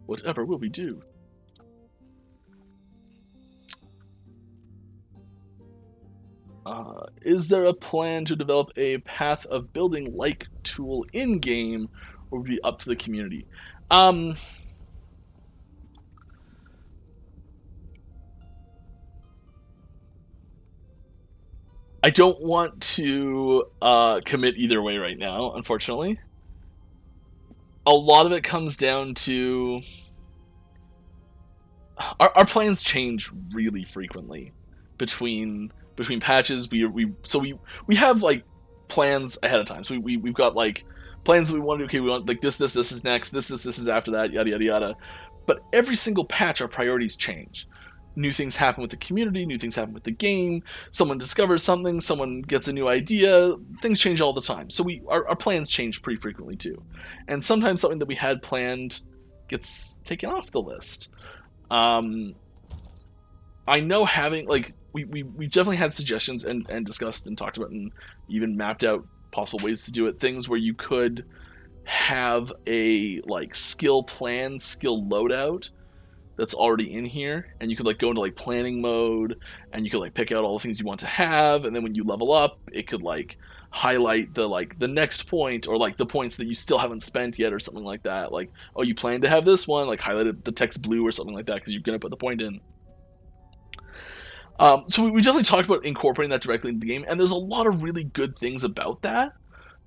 Speaker 1: Whatever will we do? Is there a plan to develop a path of building like tool in-game, or would it be up to the community? I don't want to commit either way right now, unfortunately. A lot of it comes down to our plans change really frequently between patches. We have like plans ahead of time. So we've got like plans that we want to do. Okay, we want like this is next. This is after that. Yada yada yada. But every single patch, our priorities change. New things happen with the community, new things happen with the game, someone discovers something, someone gets a new idea, things change all the time. So our plans change pretty frequently too. And sometimes something that we had planned gets taken off the list. I know having, like, we've definitely had suggestions and discussed and talked about and even mapped out possible ways to do it. Things where you could have a, like, skill plan, skill loadout that's already in here, and you could like go into like planning mode, and you could like pick out all the things you want to have, and then when you level up, it could like highlight the next point, or like the points that you still haven't spent yet, or something like that. Like, oh, you plan to have this one, like highlighted the text blue or something like that because you're gonna put the point in. So we definitely talked about incorporating that directly into the game, and there's a lot of really good things about that.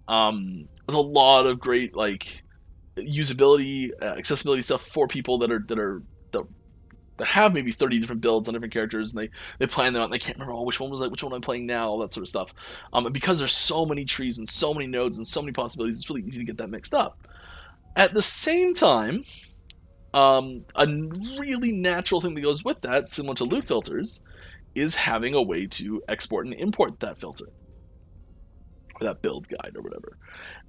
Speaker 1: There's a lot of great like usability, accessibility stuff for people that have maybe 30 different builds on different characters, and they plan them out and they can't remember, which one am I playing now, all that sort of stuff. And because there's so many trees and so many nodes and so many possibilities, it's really easy to get that mixed up. At the same time, a really natural thing that goes with that, similar to loot filters, is having a way to export and import that filter, or that build guide or whatever.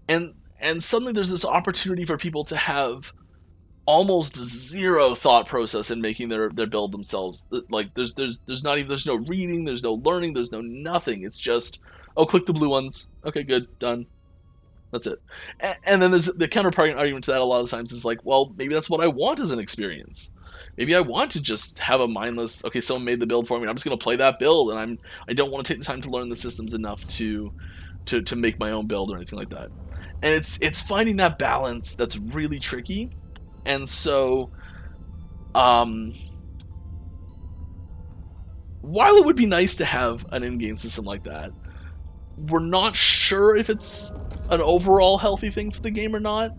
Speaker 1: And suddenly there's this opportunity for people to have almost zero thought process in making their build themselves. Like there's no reading, there's no learning, there's no nothing. It's just, oh, click the blue ones. Okay, good, done. That's it. And then there's the counterpart argument to that a lot of times is like, well, maybe that's what I want as an experience. Maybe I want to just have a mindless, okay, someone made the build for me, I'm just going to play that build, and I don't want to take the time to learn the systems enough to make my own build or anything like that. And it's finding that balance that's really tricky. And so, while it would be nice to have an in-game system like that, we're not sure if it's an overall healthy thing for the game or not,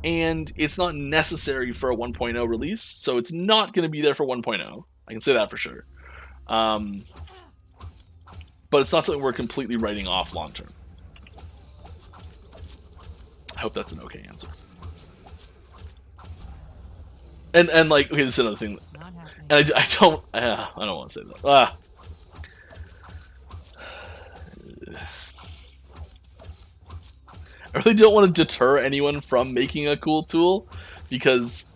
Speaker 1: and it's not necessary for a 1.0 release, so it's not going to be there for 1.0. I can say that for sure. But it's not something we're completely writing off long-term. I hope that's an okay answer. And like, okay, this is another thing, and I don't want to say that. I really don't want to deter anyone from making a cool tool, because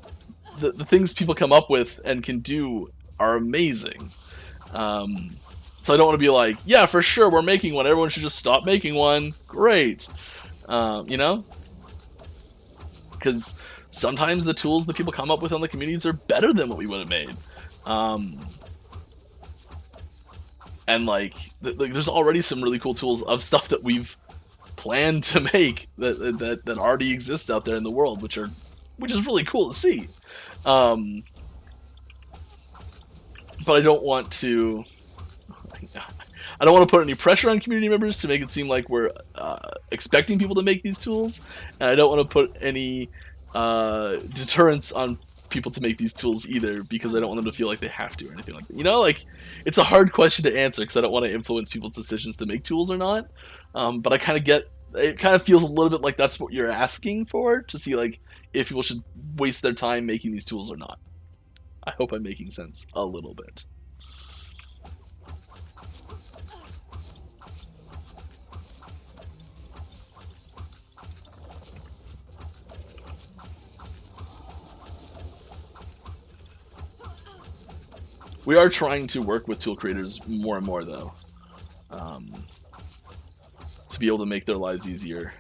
Speaker 1: the things people come up with and can do are amazing. So I don't want to be like, yeah, for sure, we're making one. Everyone should just stop making one. Great, you know, because sometimes the tools that people come up with on the communities are better than what we would have made. And like, there's already some really cool tools of stuff that we've planned to make that already exists out there in the world, which is really cool to see. But I don't want to put any pressure on community members to make it seem like we're expecting people to make these tools, and I don't want to put any deterrence on people to make these tools either, because I don't want them to feel like they have to or anything like that. You know, like, it's a hard question to answer because I don't want to influence people's decisions to make tools or not. But I kind of get, it kind of feels a little bit like that's what you're asking for, to see like if people should waste their time making these tools or not. I hope I'm making sense a little bit. We are trying to work with tool creators more and more, though. to be able to make their lives easier.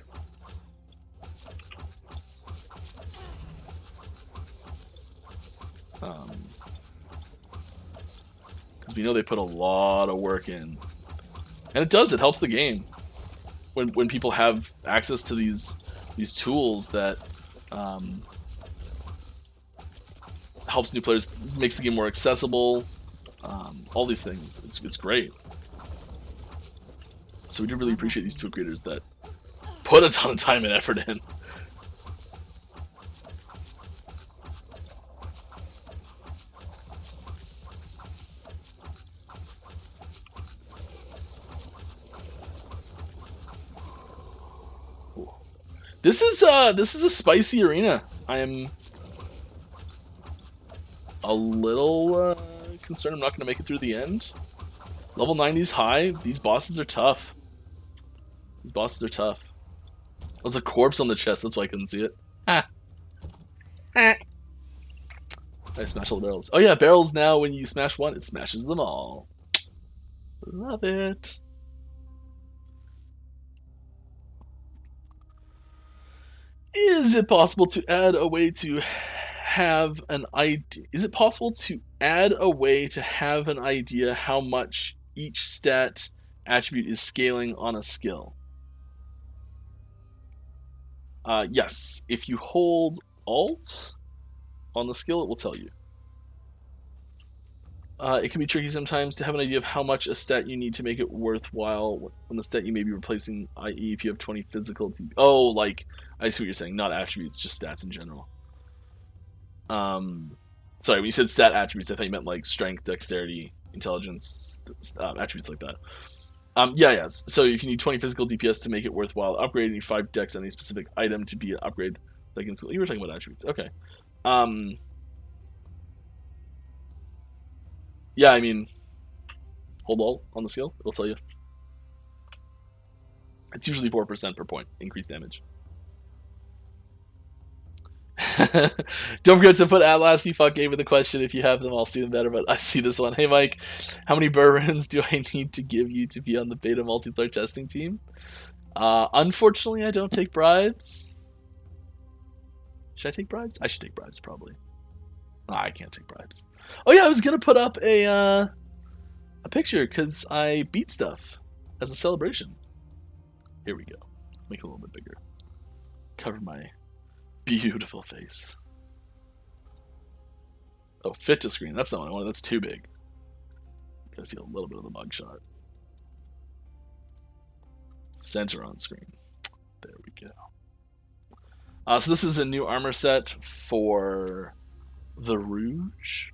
Speaker 1: Because we know they put a lot of work in. And it does, it helps the game. When people have access to these tools that helps new players, makes the game more accessible, all these things. It's great. So we do really appreciate these tool creators that put a ton of time and effort in. This is a spicy arena. I am a little concerned I'm not going to make it through the end. Level 90's high. These bosses are tough. These bosses are tough. There's a corpse on the chest. That's why I couldn't see it. Ah. Ah. I smash all the barrels. Oh yeah, barrels now. When you smash one, it smashes them all. Love it. Is it possible to add a way to have an idea? Is it possible to add a way to have an idea how much each stat attribute is scaling on a skill? Yes. If you hold Alt on the skill, it will tell you. It can be tricky sometimes to have an idea of how much a stat you need to make it worthwhile when the stat you may be replacing, i.e. if you have 20 physical... Oh, like, I see what you're saying. Not attributes, just stats in general. Sorry, when you said stat attributes, I thought you meant like strength, dexterity, intelligence, attributes like that. Yeah. So if you need 20 physical DPS to make it worthwhile, upgrading 5 dex on a specific item to be an upgrade. Like in, you were talking about attributes. Okay. Yeah, I mean, hold Alt on the skill. It'll tell you. It's usually 4% per point increased damage. Don't forget to put at Last Epoch game in the question if you have them. I'll see them better, but I see this one. Hey Mike, how many bourbons do I need to give you to be on the beta multiplayer testing team? Unfortunately, I don't take bribes. Should I take bribes? I should take bribes, probably. I can't take bribes. Oh yeah, I was gonna put up a picture because I beat stuff as a celebration. Here we go. Make it a little bit bigger. Cover my beautiful face. Oh, fit to screen. That's not what I wanted. That's too big. Gotta see a little bit of the mugshot. Center on screen. There we go. So this is a new armor set for the Rouge.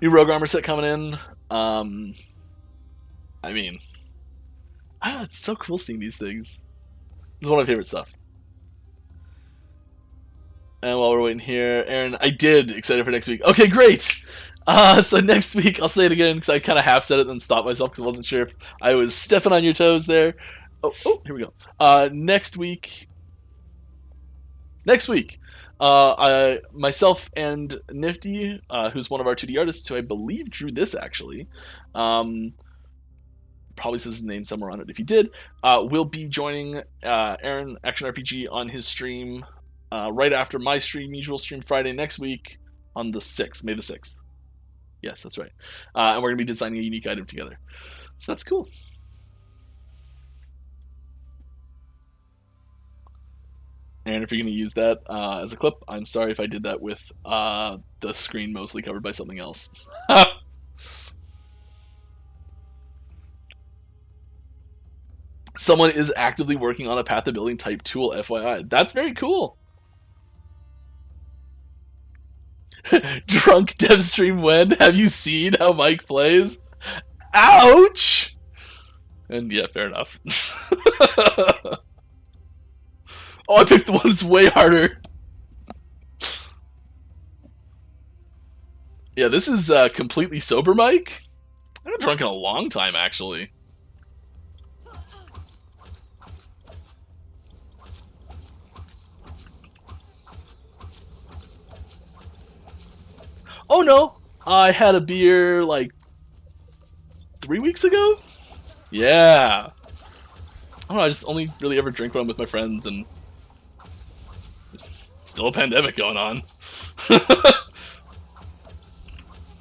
Speaker 1: New rogue armor set coming in. I mean, it's so cool seeing these things. This is one of my favorite stuff. And while we're waiting here, Aaron, I did excited for next week. Okay, great. So next week, I'll say it again because I kind of half said it and then stopped myself because I wasn't sure if I was stepping on your toes there. Oh, here we go. Next week, myself and Nifty, who's one of our 2D artists, who I believe drew this actually, probably says his name somewhere on it if he did, will be joining Aaron Action RPG on his stream right after my usual stream Friday next week on the 6th, May the 6th. Yes, that's right. And we're going to be designing a unique item together. So that's cool. And if you're going to use that as a clip, I'm sorry if I did that with the screen mostly covered by something else. Someone is actively working on a path building type tool, FYI. That's very cool. Drunk dev stream when? Have you seen how Mike plays? Ouch! And yeah, fair enough. Oh, I picked the one that's way harder. Yeah, this is completely sober Mike. I haven't drunk in a long time, actually. Oh no, I had a beer like 3 weeks ago? Yeah. I don't know, I just only really ever drink when I'm with my friends, and there's still a pandemic going on.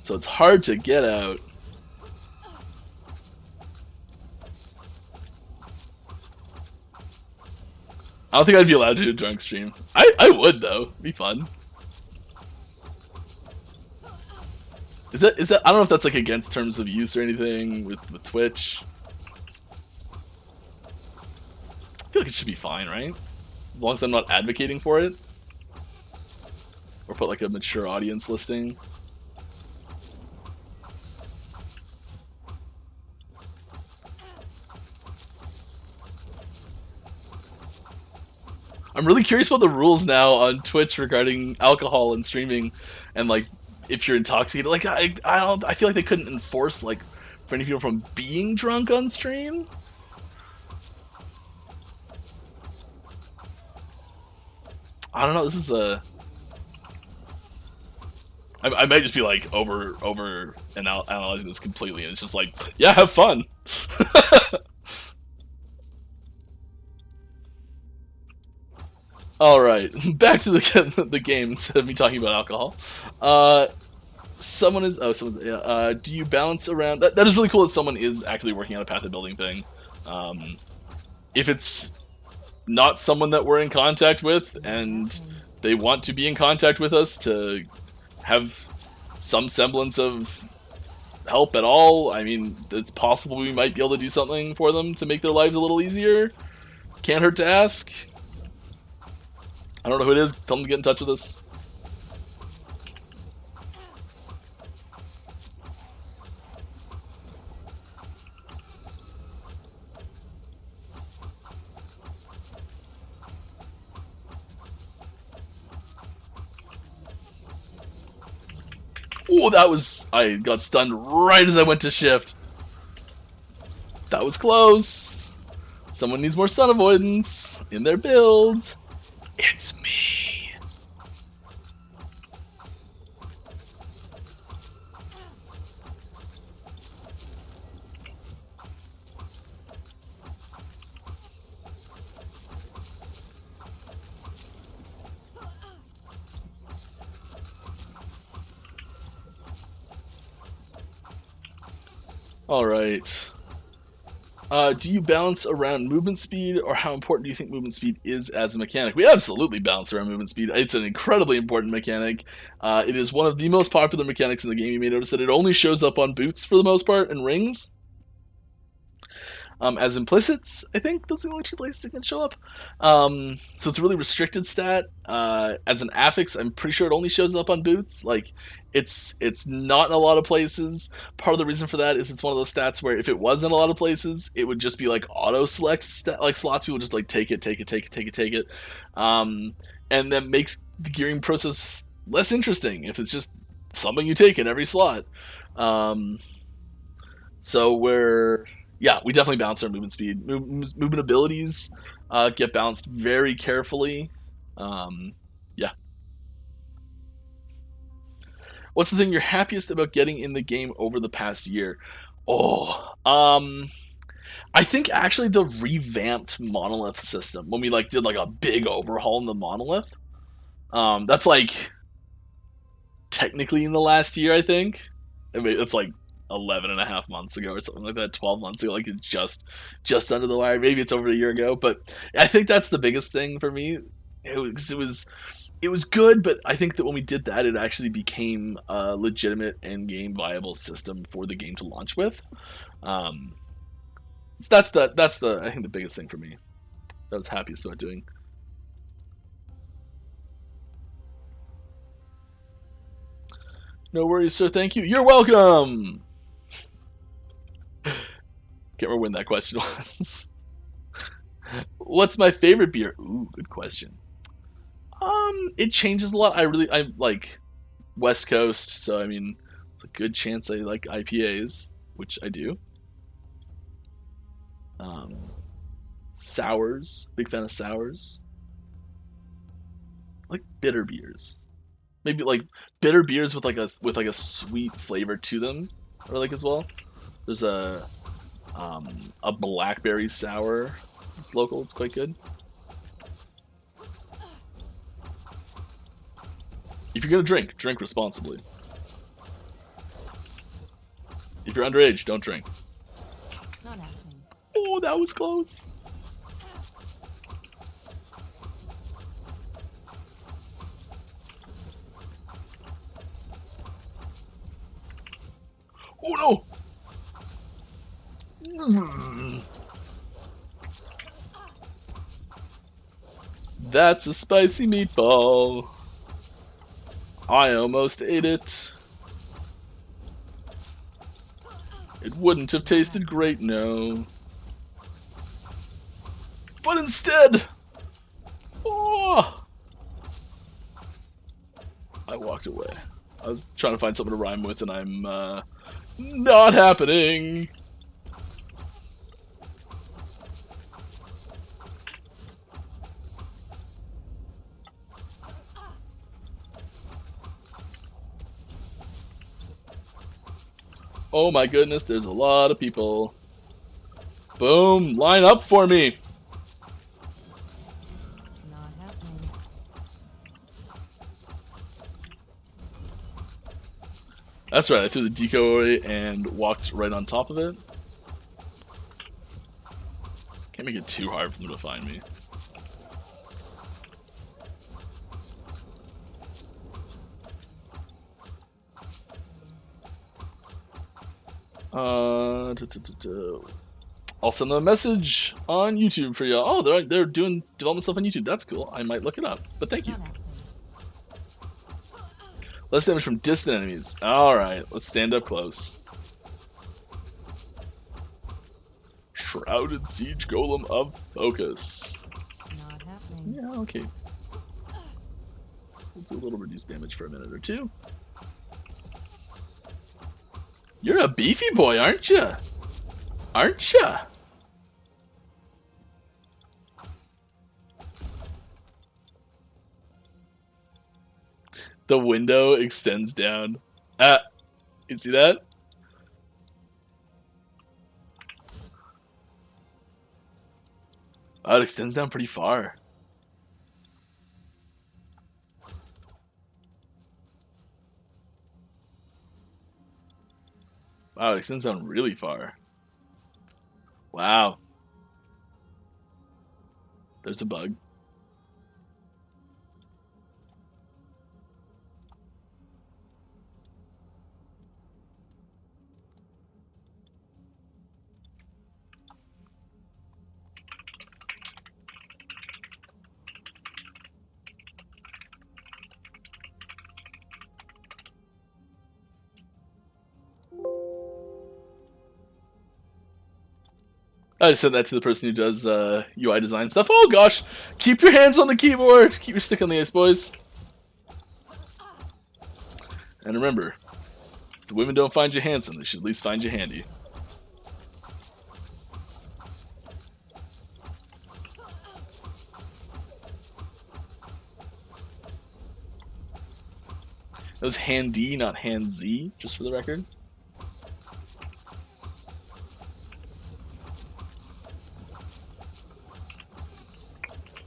Speaker 1: So it's hard to get out. I don't think I'd be allowed to do a drunk stream. I would though. It'd be fun. Is that I don't know if that's like against terms of use or anything with Twitch. I feel like it should be fine, right? As long as I'm not advocating for it. Or put like a mature audience listing. I'm really curious about the rules now on Twitch regarding alcohol and streaming, and like if you're intoxicated. Like I feel like they couldn't enforce like for any people from being drunk on stream. I don't know. This is a. I might just be like over analyzing this completely, and it's just like, yeah, have fun. All right, back to the game instead of me talking about alcohol. Someone is yeah. Do you bounce around? That is really cool that someone is actually working on a path of building thing. If it's not someone that we're in contact with and they want to be in contact with us to have some semblance of help at all, I mean, it's possible we might be able to do something for them to make their lives a little easier. Can't hurt to ask. I don't know who it is. Tell them to get in touch with us. Oh, that was... I got stunned right as I went to shift. That was close. Someone needs more stun avoidance in their build. It's me. All right. Do you balance around movement speed, or how important do you think movement speed is as a mechanic? We absolutely balance around movement speed. It's an incredibly important mechanic. It is one of the most popular mechanics in the game. You may notice that it only shows up on boots for the most part, and rings. As implicits, I think those are the only two places it can show up. So it's a really restricted stat. As an affix, I'm pretty sure it only shows up on boots. Like, it's not in a lot of places. Part of the reason for that is it's one of those stats where if it was in a lot of places, it would just be like auto select like slots. People just like take it. And that makes the gearing process less interesting if it's just something you take in every slot. So we definitely balance our movement speed. Movement abilities get balanced very carefully. Yeah. What's the thing you're happiest about getting in the game over the past year? I think actually the revamped monolith system. When we like did like a big overhaul in the monolith. That's like technically in the last year, I think. I mean, it's like 11 and a half months ago or something like that, 12 months ago, like it's just under the wire. Maybe it's over a year ago, but I think that's the biggest thing for me. It was good, but I think that when we did that, it actually became a legitimate end game viable system for the game to launch with. So that's the I think the biggest thing for me that I was happiest about doing. No worries, sir. Thank you. You're welcome. Can't remember when that question was. What's my favorite beer? Ooh, good question. It changes a lot. I like West Coast, so I mean, it's a good chance I like IPAs, which I do. Sours, big fan of sours. I like bitter beers. Maybe like bitter beers with like a sweet flavor to them, or like as well. There's a blackberry sour It's local. It's quite good. If you're gonna drink, drink responsibly. If you're underage, don't drink.
Speaker 2: Not happening.
Speaker 1: Oh, that was close. Oh no! That's a spicy meatball. I almost ate it. It wouldn't have tasted great, no. But instead, oh, I walked away. I was trying to find something to rhyme with, and I'm not happening. Oh my goodness, there's a lot of people. Boom, line up for me.
Speaker 2: Not happening.
Speaker 1: That's right, I threw the decoy and walked right on top of it. Can't make it too hard for them to find me. I'll send them a message on YouTube for you. Oh, they're doing development stuff on YouTube. That's cool. I might look it up. But thank you.
Speaker 2: Not happening.
Speaker 1: Less damage from distant enemies. Alright, let's stand up close. Shrouded Siege Golem of Focus.
Speaker 2: Not happening.
Speaker 1: Yeah, okay. We'll do a little reduced damage for a minute or two. You're a beefy boy, aren't you? Aren't you? The window extends down. Ah, you see that? Oh, it extends down pretty far. Wow, it extends down really far. Wow. There's a bug. I just sent that to the person who does UI design stuff. Oh gosh! Keep your hands on the keyboard! Keep your stick on the ice, boys. And remember, if the women don't find you handsome, they should at least find you handy. That was handy, not handsy, just for the record.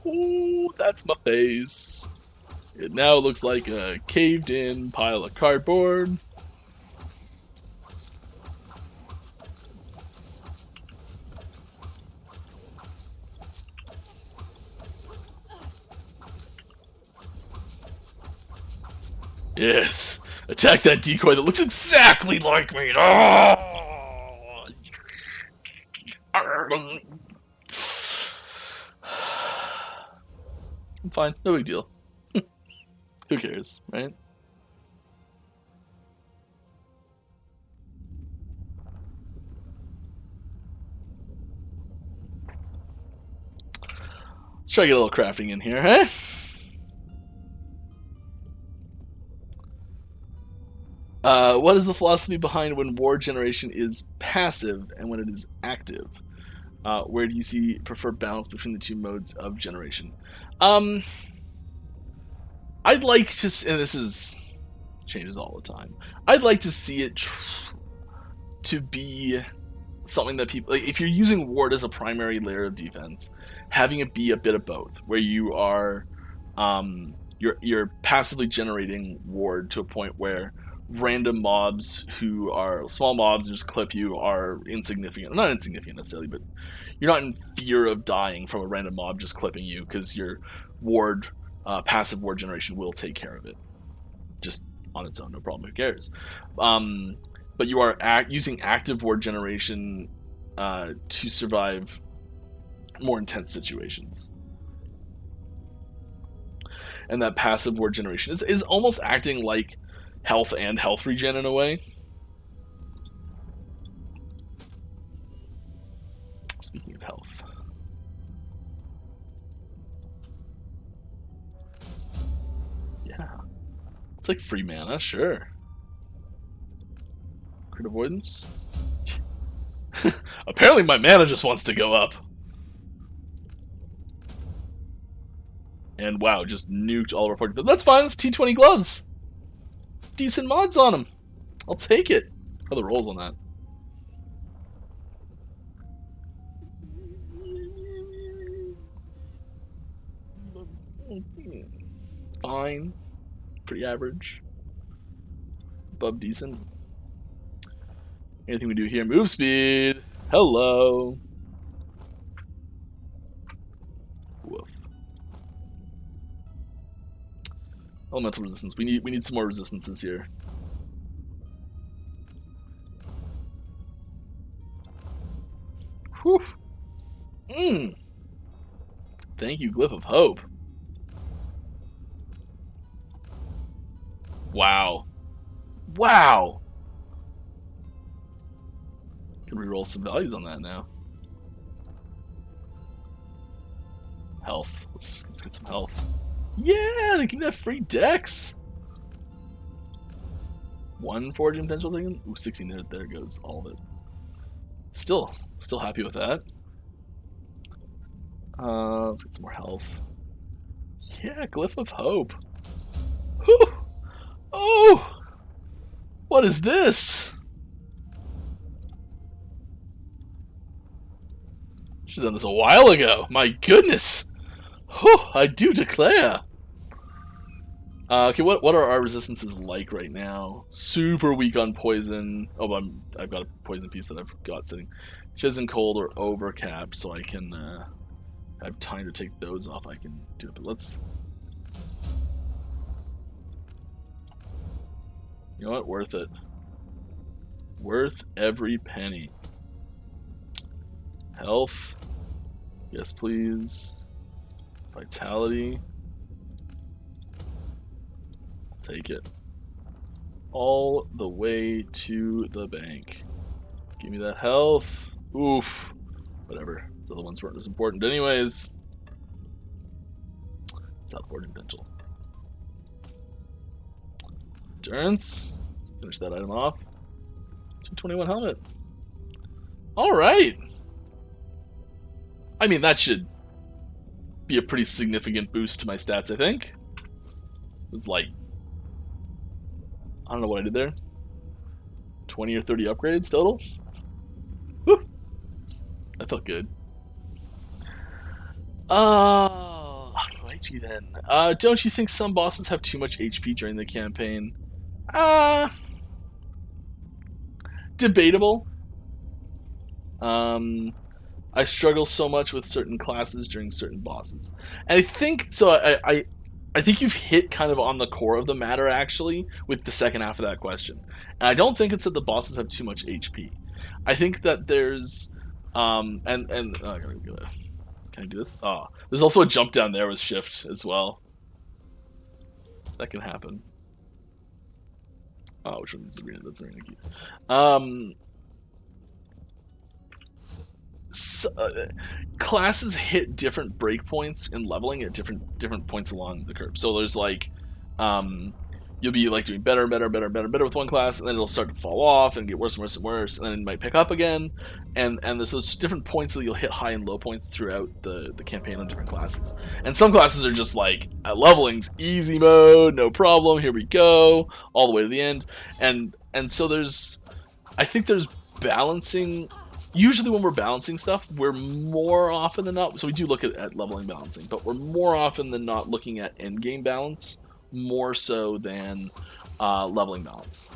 Speaker 1: Ooh, that's my face. It now looks like a caved-in pile of cardboard. Yes, attack that decoy that looks exactly like me. I'm fine, no big deal. Who cares, right? Let's try to get a little crafting in here, huh? What is the philosophy behind when war generation is passive and when it is active? Where do you prefer balance between the two modes of generation? I'd like to, and this changes all the time. I'd like to see it to be something that people, like, if you're using ward as a primary layer of defense, having it be a bit of both, where you are you're passively generating ward to a point where random mobs who are small mobs and just clip you are insignificant. Not insignificant necessarily, but you're not in fear of dying from a random mob just clipping you, because your ward, passive ward generation will take care of it. Just on its own, no problem, who cares? But you are using active ward generation to survive more intense situations. And that passive ward generation is almost acting like health and health regen in a way. Speaking of health. Yeah. It's like free mana, sure. Crit avoidance? Apparently my mana just wants to go up. And wow, just nuked all of our 40. But that's fine, it's T20 gloves. Decent mods on them. I'll take it. How are the rolls on that? Fine. Pretty average. Above decent. Anything we do here? Move speed. Hello. Woof. Elemental resistance. We need some more resistances here. Whew. Thank you, Glyph of Hope. Wow. Wow. Can reroll some values on that now. Health. Let's get some health. Yeah, they give me that free dex. 1 foraging potential thing. Ooh, 16. There goes all of it. Still happy with that. Let's get some more health. Yeah, Glyph of Hope. Whew. Oh! What is this? Should have done this a while ago. My goodness. Whew, I do declare. Okay, what are our resistances like right now? Super weak on poison. Oh, but I've got a poison piece that I've got sitting. Fizz and cold or overcapped, so I can have time to take those off. I can do it, but let's. You know what? Worth it. Worth every penny. Health. Yes, please. Vitality. Take it. All the way to the bank. Give me that health. Oof. Whatever. The other ones weren't as important anyways. Teleporting potential. Endurance. Finish that item off. 221 helmet. Alright. I mean, that should be a pretty significant boost to my stats, I think. It was like, I don't know what I did there. 20 or 30 upgrades total. Whew. That felt good. Righty then. Don't you think some bosses have too much HP during the campaign? Debatable. I struggle so much with certain classes during certain bosses. And I think, so I think you've hit kind of on the core of the matter, actually, with the second half of that question. And I don't think it's that the bosses have too much HP. I think that there's, oh, can I do this? Oh, there's also a jump down there with shift as well. That can happen. Oh, which one is arena? That's arena key. Classes hit different breakpoints in leveling at different points along the curve. So there's like, you'll be like doing better with one class, and then it'll start to fall off and get worse and worse and worse, and then it might pick up again. And there's those different points that you'll hit high and low points throughout the campaign on different classes. And some classes are just like, at leveling's easy mode, no problem, here we go, all the way to the end. And so I think there's balancing usually when we're balancing stuff, we're more often than not, so we do look at leveling balancing, but we're more often than not looking at end game balance more so than leveling balance.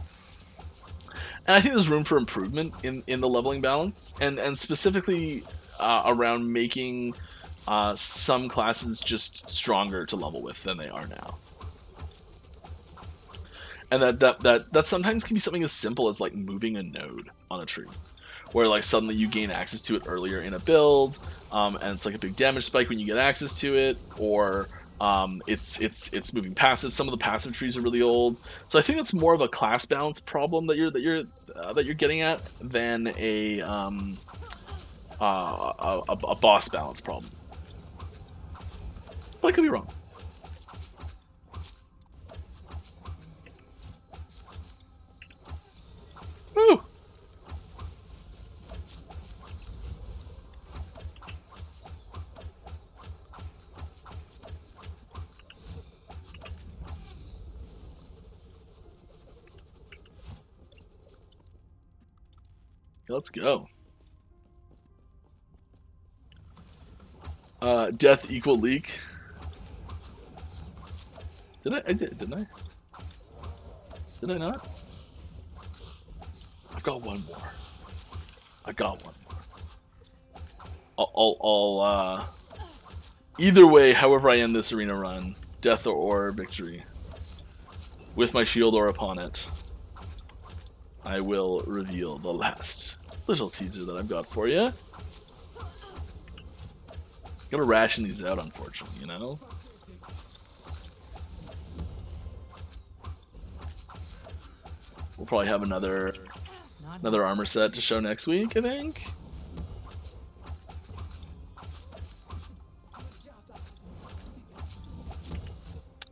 Speaker 1: And I think there's room for improvement in the leveling balance, and specifically around making some classes just stronger to level with than they are now. And that sometimes can be something as simple as like moving a node on a tree, where like suddenly you gain access to it earlier in a build, and it's like a big damage spike when you get access to it, or it's moving passive. Some of the passive trees are really old, so I think that's more of a class balance problem that you're getting at than a boss balance problem. But I could be wrong. Woo! Let's go. Death equal leak. Didn't I? Did I not? I've got one more. I got one more. I'll either way, however I end this arena run, death or victory, with my shield or upon it, I will reveal the last little teaser that I've got for you. Gotta ration these out, unfortunately, you know? We'll probably have another armor set to show next week, I think.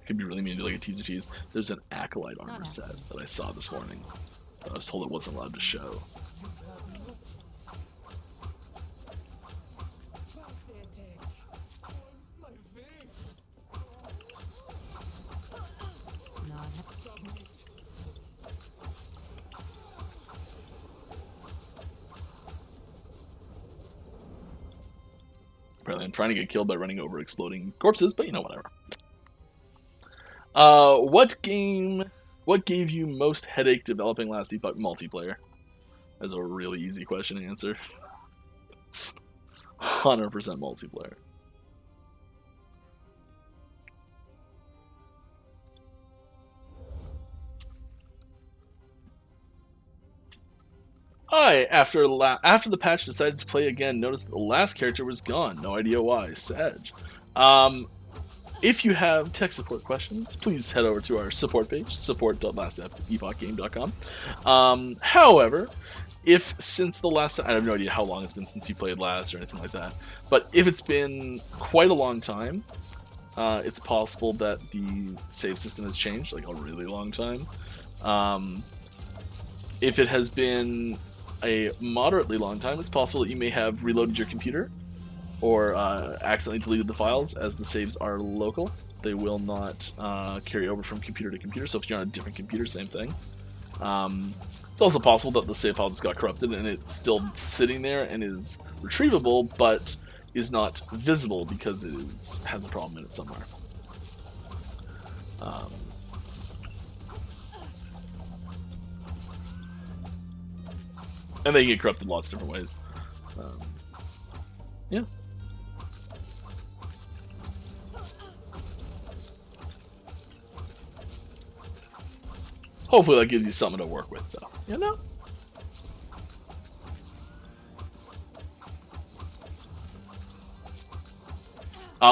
Speaker 1: Could be really mean to do like a teaser tease. There's an Acolyte armor set that I saw this morning. I was told it wasn't allowed to show. Apparently I'm trying to get killed by running over exploding corpses, but you know, whatever. What gave you most headache developing Last Epoch multiplayer? That's a really easy question to answer. 100% multiplayer. Hi, after the patch decided to play again, noticed the last character was gone. No idea why. Sag. If you have tech support questions, please head over to our support page, support.lastepochgame.com. However, if since the last time, I have no idea how long it's been since you played last or anything like that, but if it's been quite a long time, it's possible that the save system has changed, like a really long time. If it has been a moderately long time, it's possible that you may have reloaded your computer or accidentally deleted the files, as the saves are local. They will not carry over from computer to computer, so if you're on a different computer, same thing. It's also possible that the save file just got corrupted and it's still sitting there and is retrievable, but is not visible because it has a problem in it somewhere. And they get corrupted lots of different ways. Yeah. Hopefully that gives you something to work with, though. You know?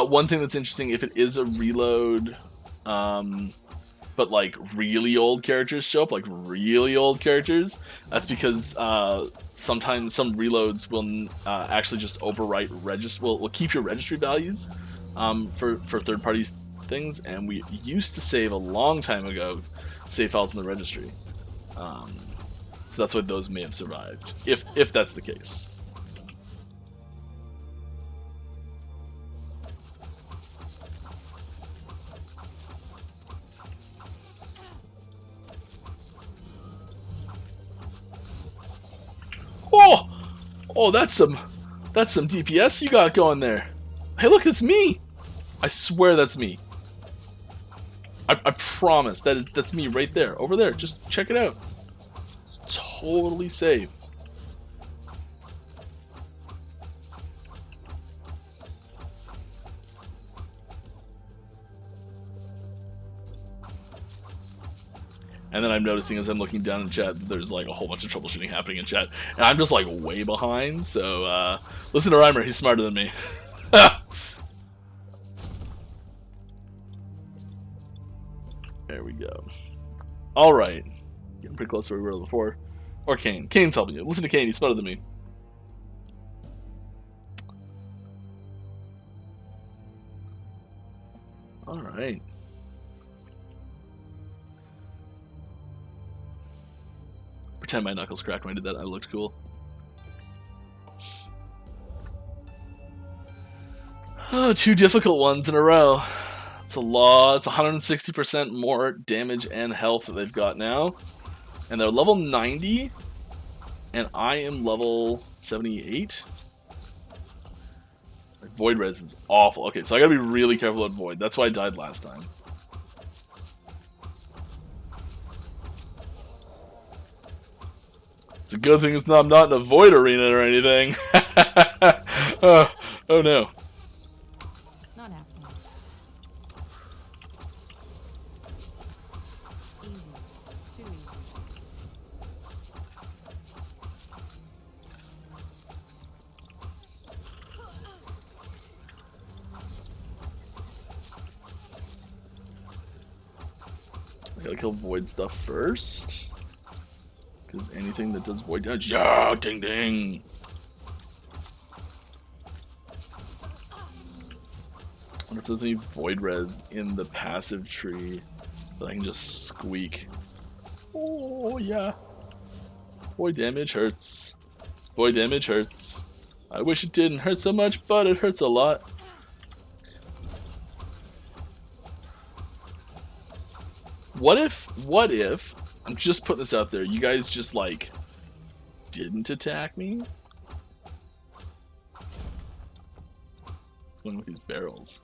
Speaker 1: One thing that's interesting, if it is a reload, but like really old characters show up, like really old characters, that's because sometimes some reloads will actually just overwrite will keep your registry values for third-party things, and we used to save a long time ago save files in the registry, so that's why those may have survived, if that's the case. Oh, that's some DPS you got going there. Hey, look, it's me. I swear that's me. I promise that's me right there, over there. Just check it out. It's totally safe. And then I'm noticing as I'm looking down in chat that there's like a whole bunch of troubleshooting happening in chat. And I'm just like way behind, so listen to Reimer, he's smarter than me. There we go. Alright. Getting pretty close to where we were before. Or Kane. Kane's helping you. Listen to Kane, he's smarter than me. Alright. Pretend my knuckles cracked when I did that. I looked cool. Oh, 2 difficult ones in a row. It's a lot. It's 160% more damage and health that they've got now. And they're level 90. And I am level 78. Void res is awful. Okay, so I gotta be really careful with Void. That's why I died last time. It's a good thing I'm not in a Void arena or anything. Oh no.
Speaker 2: Not happening. Easy. Too easy.
Speaker 1: I gotta kill Void stuff first. Because anything that does Void damage, yeah, ding ding. I wonder if there's any Void res in the passive tree that I can just squeak. Oh yeah. Void damage hurts. Void damage hurts. I wish it didn't hurt so much, but it hurts a lot. What if, I'm just putting this out there, you guys just like, didn't attack me? What's going on with these barrels?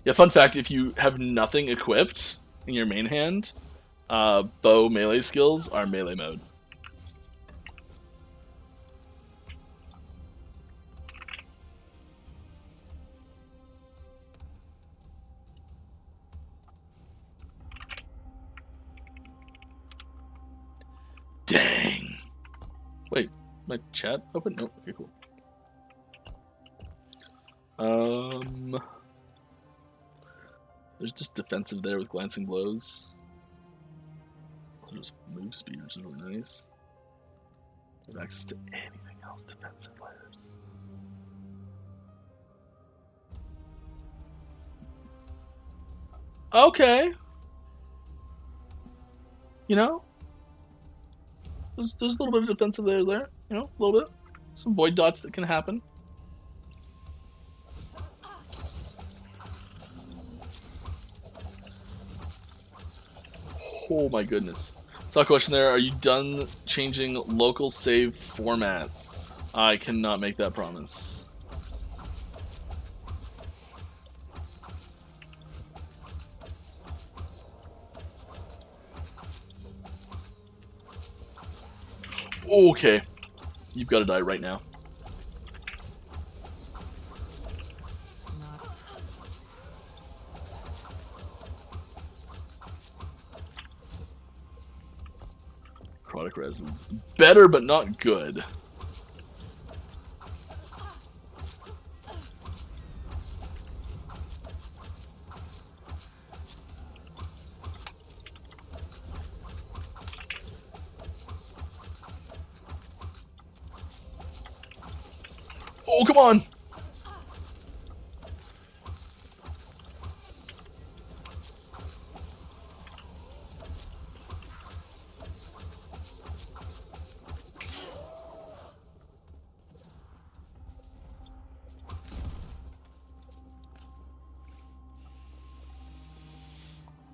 Speaker 1: Yeah, fun fact, if you have nothing equipped in your main hand, bow melee skills are melee mode. Dang. Wait, my chat open? No, okay, cool. There's just defensive there with glancing blows. There's move speed, which is really nice. I have access to anything else defensive layers. Okay. You know? There's a little bit of defensive there, you know, a little bit. Some void dots that can happen. Oh my goodness. Saw a question there, are you done changing local save formats? I cannot make that promise. Okay. You've got to die right now.
Speaker 2: Not.
Speaker 1: Product resins. Better, but not good. Oh, come on!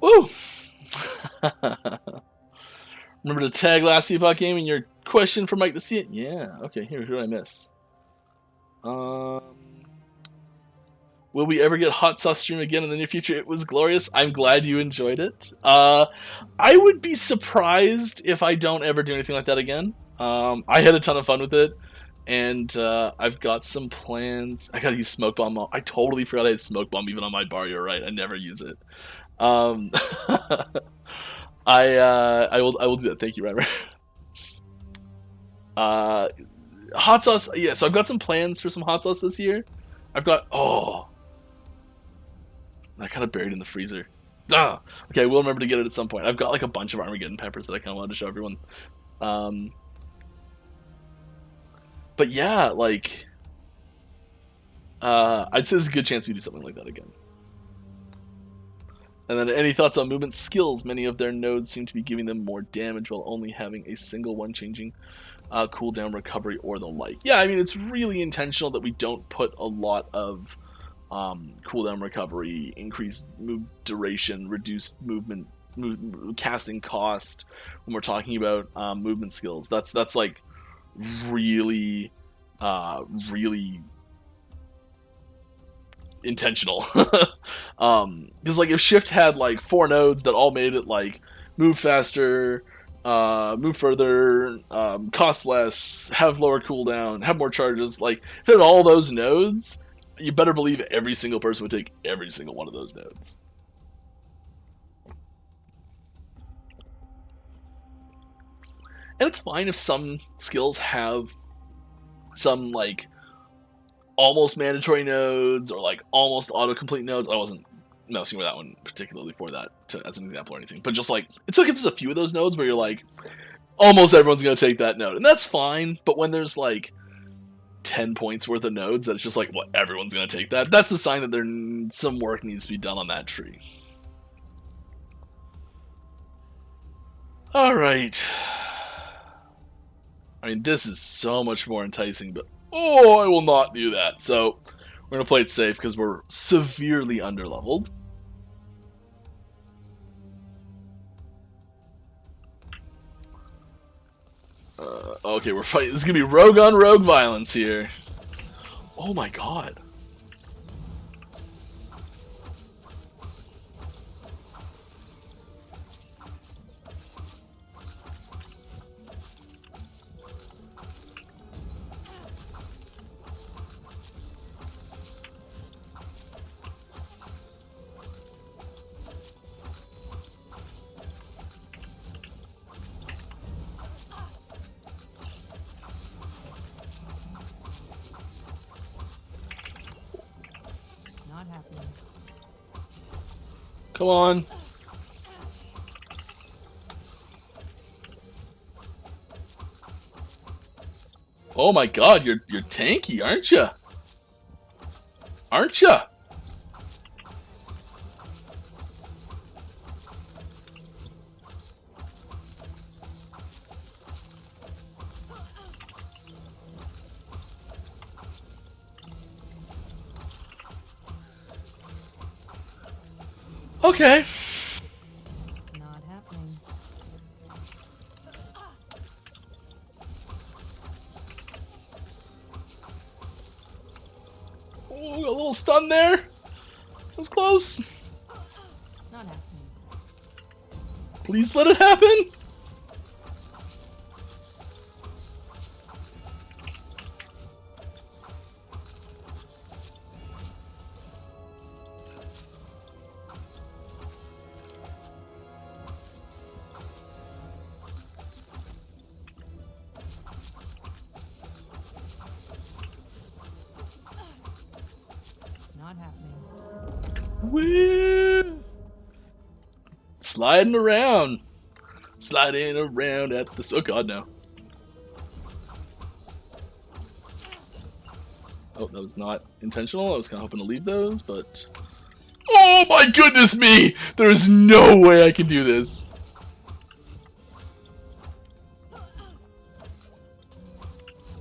Speaker 1: Woo! Remember to tag Last Epoch game in your question for Mike to see it? Yeah. Okay, here, who did I miss? Will we ever get Hot Sauce stream again in the near future? It was glorious. I'm glad you enjoyed it. I would be surprised if I don't ever do anything like that again. I had a ton of fun with it, and I've got some plans. I gotta use Smoke Bomb. I totally forgot I had Smoke Bomb even on my bar. You're right. I never use it. I will do that. Thank you, Rymer. Hot sauce. Yeah, so I've got some plans for some hot sauce this year. I've got I kind of buried in the freezer. Ah, okay, we'll remember to get it at some point. I've got like a bunch of Armageddon peppers that I kind of wanted to show everyone. But yeah, like, I'd say there's a good chance we do something like that again. And then any thoughts on movement skills? Many of their nodes seem to be giving them more damage while only having a single one changing cooldown, recovery, or the like. Yeah, I mean, it's really intentional that we don't put a lot of cooldown, recovery, increased move duration, reduced movement, casting cost when we're talking about movement skills. That's like really intentional. Because like if Shift had like 4 nodes that all made it like move faster, move further, cost less, have lower cooldown, have more charges, like if it had all those nodes, you better believe every single person would take every single one of those nodes. And it's fine if some skills have some like almost mandatory nodes or like almost autocomplete nodes. I wasn't messing with that one particularly for that as an example or anything, but just like it's like if there's a few of those nodes where you're like almost everyone's going to take that node, and that's fine. But when there's like 10 points worth of nodes that's just like, what, everyone's going to take that, that's the sign that there's some work needs to be done on that tree. All right, I mean, this is so much more enticing, but I will not do that. So we're going to play it safe because we're severely underleveled. Okay, we're fighting. This is going to be rogue on rogue violence here. Oh my god. Come on. Oh my god, you're tanky, aren't you? Aren't you? Okay.
Speaker 2: Not happening.
Speaker 1: Oh, a little stun there. That was close.
Speaker 2: Not happening.
Speaker 1: Please let it happen.
Speaker 2: Not happening.
Speaker 1: Woo! Sliding around at this. Oh god, no. Oh, that was not intentional. I was kind of hoping to leave those, but oh my goodness me! There is no way I can do this.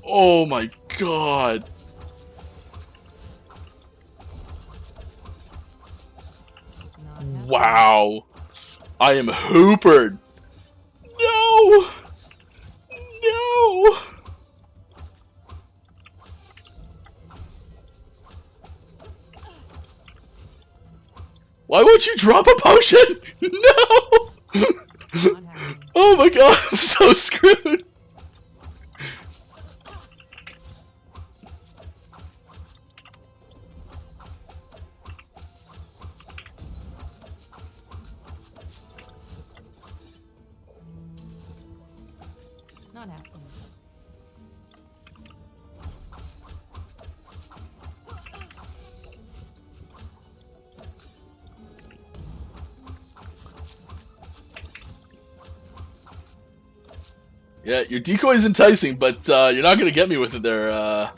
Speaker 1: Oh my god.
Speaker 2: Not happening.
Speaker 1: Wow. I am hoopered. No! No! Why won't you drop a potion? No!
Speaker 2: Not happening.
Speaker 1: Oh my god, I'm so screwed.
Speaker 2: Not happening.
Speaker 1: Yeah, your decoy's enticing, but you're not gonna get me with it there.
Speaker 2: Not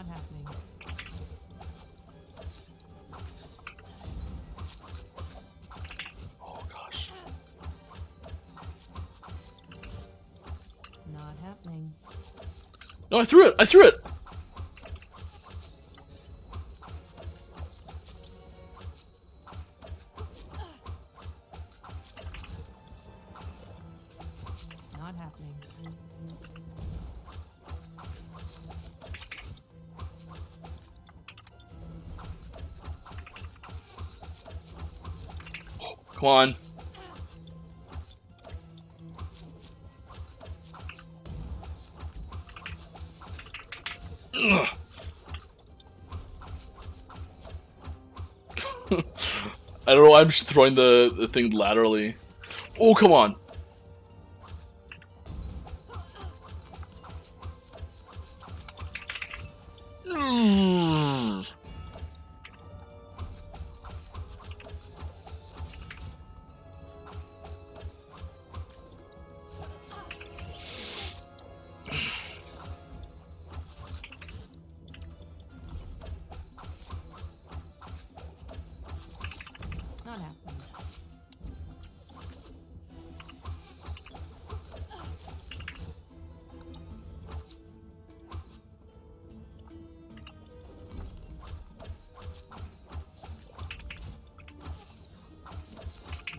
Speaker 2: happening.
Speaker 1: Oh gosh.
Speaker 2: Not happening.
Speaker 1: No, I threw it. I threw it.
Speaker 2: Not happening.
Speaker 1: Come on. Ugh. I don't know why I'm just throwing the thing laterally. Oh, come on. Mm.
Speaker 2: Not happening.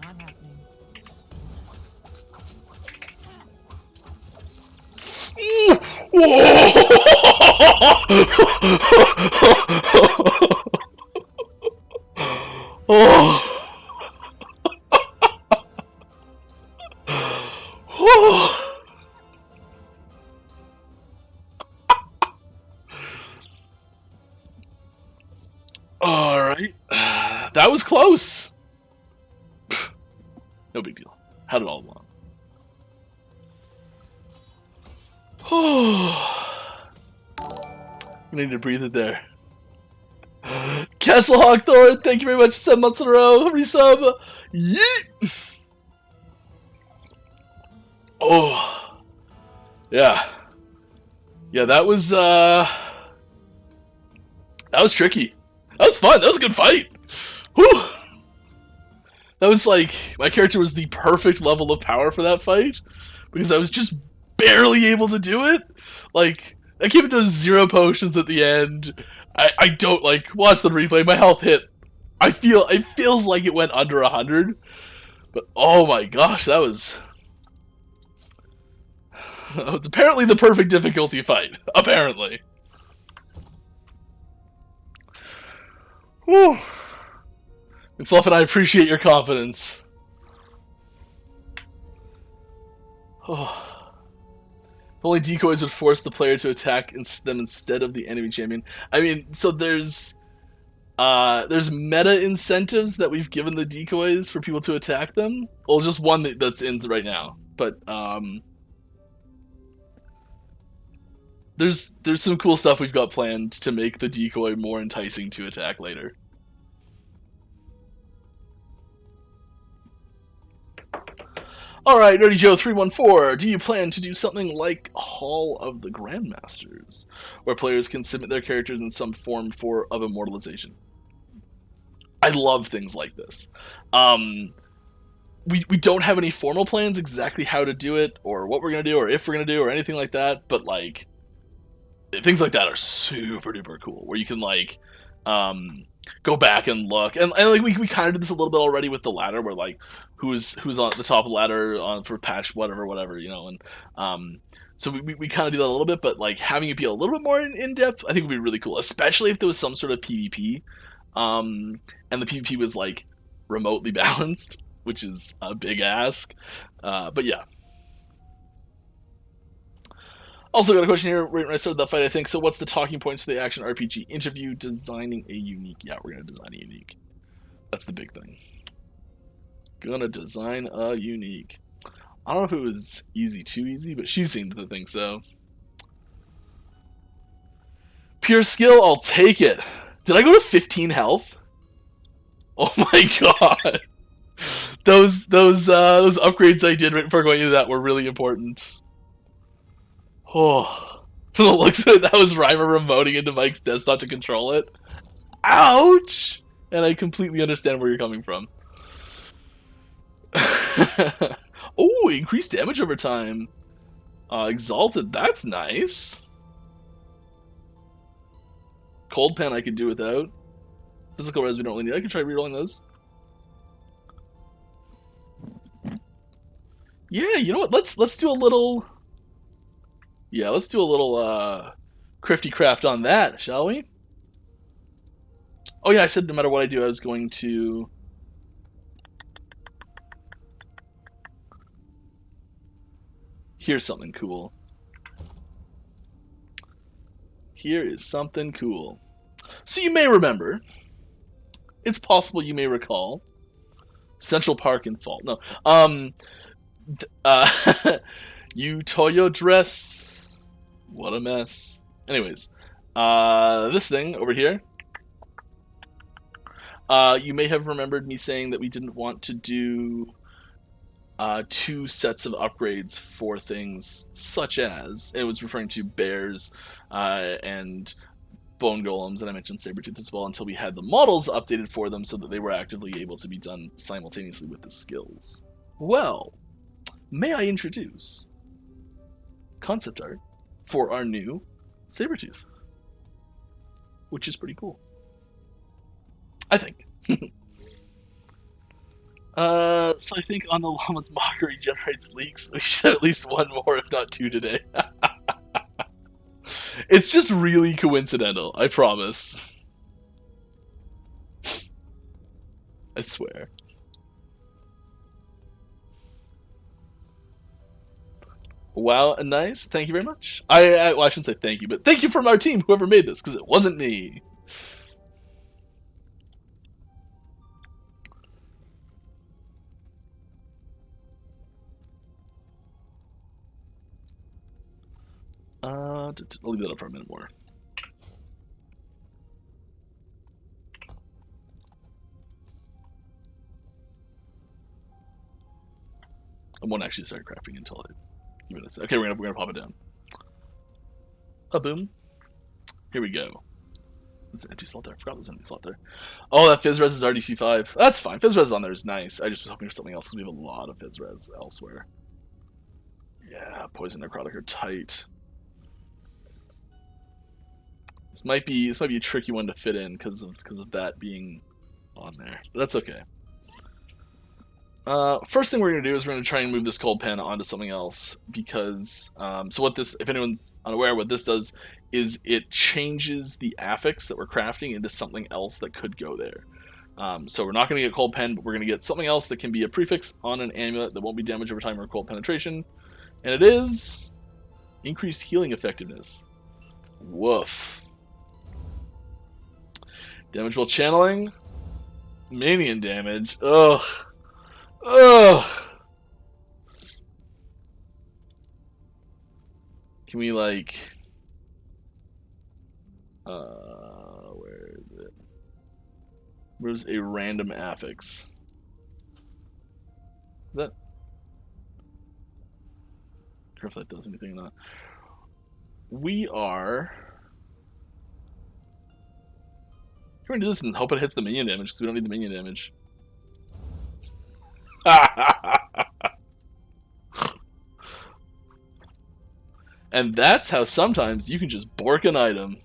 Speaker 2: Not happening.
Speaker 1: Oh. All right, that was close. No big deal. Had it all along. I need to breathe it there. Castle Hawkthorn, thank you very much. 7 months in a row. Resub. Yeet. Oh. Yeah. Yeah, that was tricky. That was fun. That was a good fight. Whew. That was like, my character was the perfect level of power for that fight because I was just barely able to do it. Like, I came into 0 potions at the end. I don't, like, watch the replay. My health hit. It feels like it went under 100. But, oh my gosh, that was apparently the perfect difficulty fight. Apparently. Whew. And Fluff and I appreciate your confidence. Oh. If only decoys would force the player to attack them instead of the enemy champion. I mean, so there's meta incentives that we've given the decoys for people to attack them. Well, just one that's in right now, but there's some cool stuff we've got planned to make the decoy more enticing to attack later. Alright, Nerdy Joe 314, do you plan to do something like Hall of the Grandmasters, where players can submit their characters in some form of immortalization? I love things like this. We don't have any formal plans exactly how to do it, or what we're going to do, or if we're going to do, or anything like that, but like, things like that are super duper cool, where you can like, go back and look, and like we kind of did this a little bit already with the ladder, where like who's on the top of the ladder on for patch whatever, you know, and so we kind of do that a little bit, but like having it be a little bit more in depth, I think would be really cool, especially if there was some sort of PvP, and the PvP was like remotely balanced, which is a big ask, but yeah. Also got a question here right when I started that fight, I think. So what's the talking points for the action RPG interview? Designing a unique. Yeah, we're going to design a unique. That's the big thing. Gonna design a unique. I don't know if it was too easy, but she seemed to think so. Pure skill, I'll take it. Did I go to 15 health? Oh my god. Those upgrades I did right before going into that were really important. Oh, from the looks of it, that was Rymer remoting into Mike's desktop to control it. Ouch! And I completely understand where you're coming from. Oh, increased damage over time. Exalted, that's nice. Cold Pen I could do without. Physical res we don't really need. I could try rerolling those. Yeah, you know what? Let's do a little... Yeah, let's do a little crafty craft on that, shall we? Oh yeah, I said no matter what I do, I was going to... Here's something cool. Here is something cool. So you may remember, it's possible you may recall, Central Park in fall. No, you Toyo dress. What a mess. Anyways, this thing over here. You may have remembered me saying that we didn't want to do 2 sets of upgrades for things such as, it was referring to bears and bone golems, and I mentioned Sabertooth as well, until we had the models updated for them so that they were actively able to be done simultaneously with the skills. Well, may I introduce concept art for our new Sabertooth, which is pretty cool, I think. So I think on the llama's mockery generates leaks. We should have at least 1 more, if not 2 today. It's just really coincidental, I promise. I swear. Wow, nice. Thank you very much. Well, I shouldn't say thank you, but thank you from our team, whoever made this, because it wasn't me. I'll leave that up for a minute more. I won't actually start crafting until I give it a... Okay, we're gonna pop it down. Boom. Here we go. There's an empty slot there. I forgot there's an empty slot there. Oh, that Fizz Res is RDC5. That's fine. Fizz Res on there is nice. I just was hoping for something else because we have a lot of Fizz Res elsewhere. Yeah, Poison Necrotic are tight. This might be a tricky one to fit in because of that being on there. But that's okay. First thing we're going to do is we're going to try and move this Cold Pen onto something else, because so what this, if anyone's unaware, what this does is it changes the affix that we're crafting into something else that could go there. So we're not going to get Cold Pen, but we're going to get something else that can be a prefix on an amulet that won't be damaged over time or cold penetration, and it is increased healing effectiveness. Woof. Damage while channeling, minion damage. Ugh. Ugh. Can we like where is it? Where's a random affix? Is that, I don't know if that does anything or not. We are we're gonna do this and hope it hits the minion damage because we don't need the minion damage. And that's how sometimes you can just bork an item.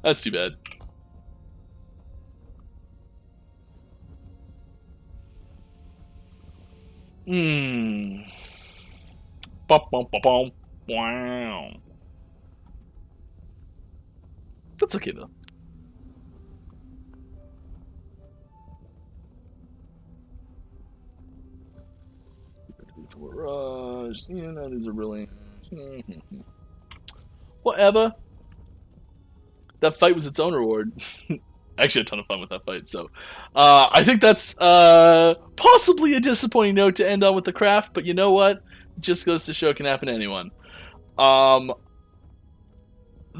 Speaker 1: That's too bad. Hmm. Bum. Wow. That's okay though. Rush. You know, these are really. Whatever. That fight was its own reward. Actually, a ton of fun with that fight. So, I think that's possibly a disappointing note to end on with the craft. But you know what? It just goes to show it can happen to anyone.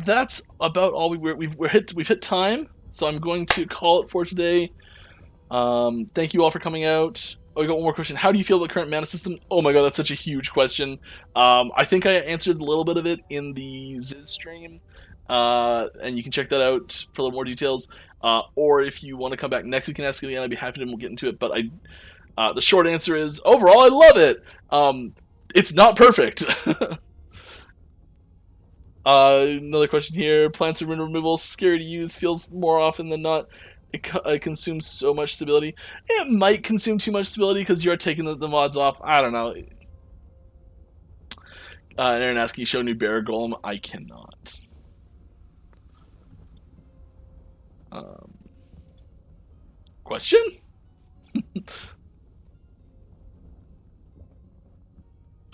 Speaker 1: That's about all we've hit time. So I'm going to call it for today. Thank you all for coming out. Oh, we got one more question. How do you feel about the current mana system? Oh my god, that's such a huge question. I think I answered a little bit of it in the Ziz stream. And you can check that out for a little more details. Or if you want to come back next week and ask again, I'd be happy to get into it. But the short answer is, overall, I love it. It's not perfect. Another question here. Plants and removal, scary to use, feels more often than not. It consumes so much stability. It might consume too much stability because you're taking the mods off. I don't know. Aaron asking, you show new bear golem. I cannot. Question?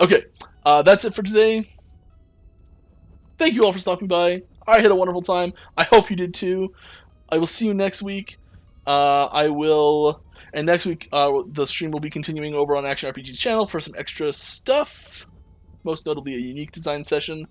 Speaker 1: Okay, that's it for today. Thank you all for stopping by. I had a wonderful time. I hope you did too. I will see you next week. And next week, the stream will be continuing over on Action RPG's channel for some extra stuff. Most notably, a unique design session.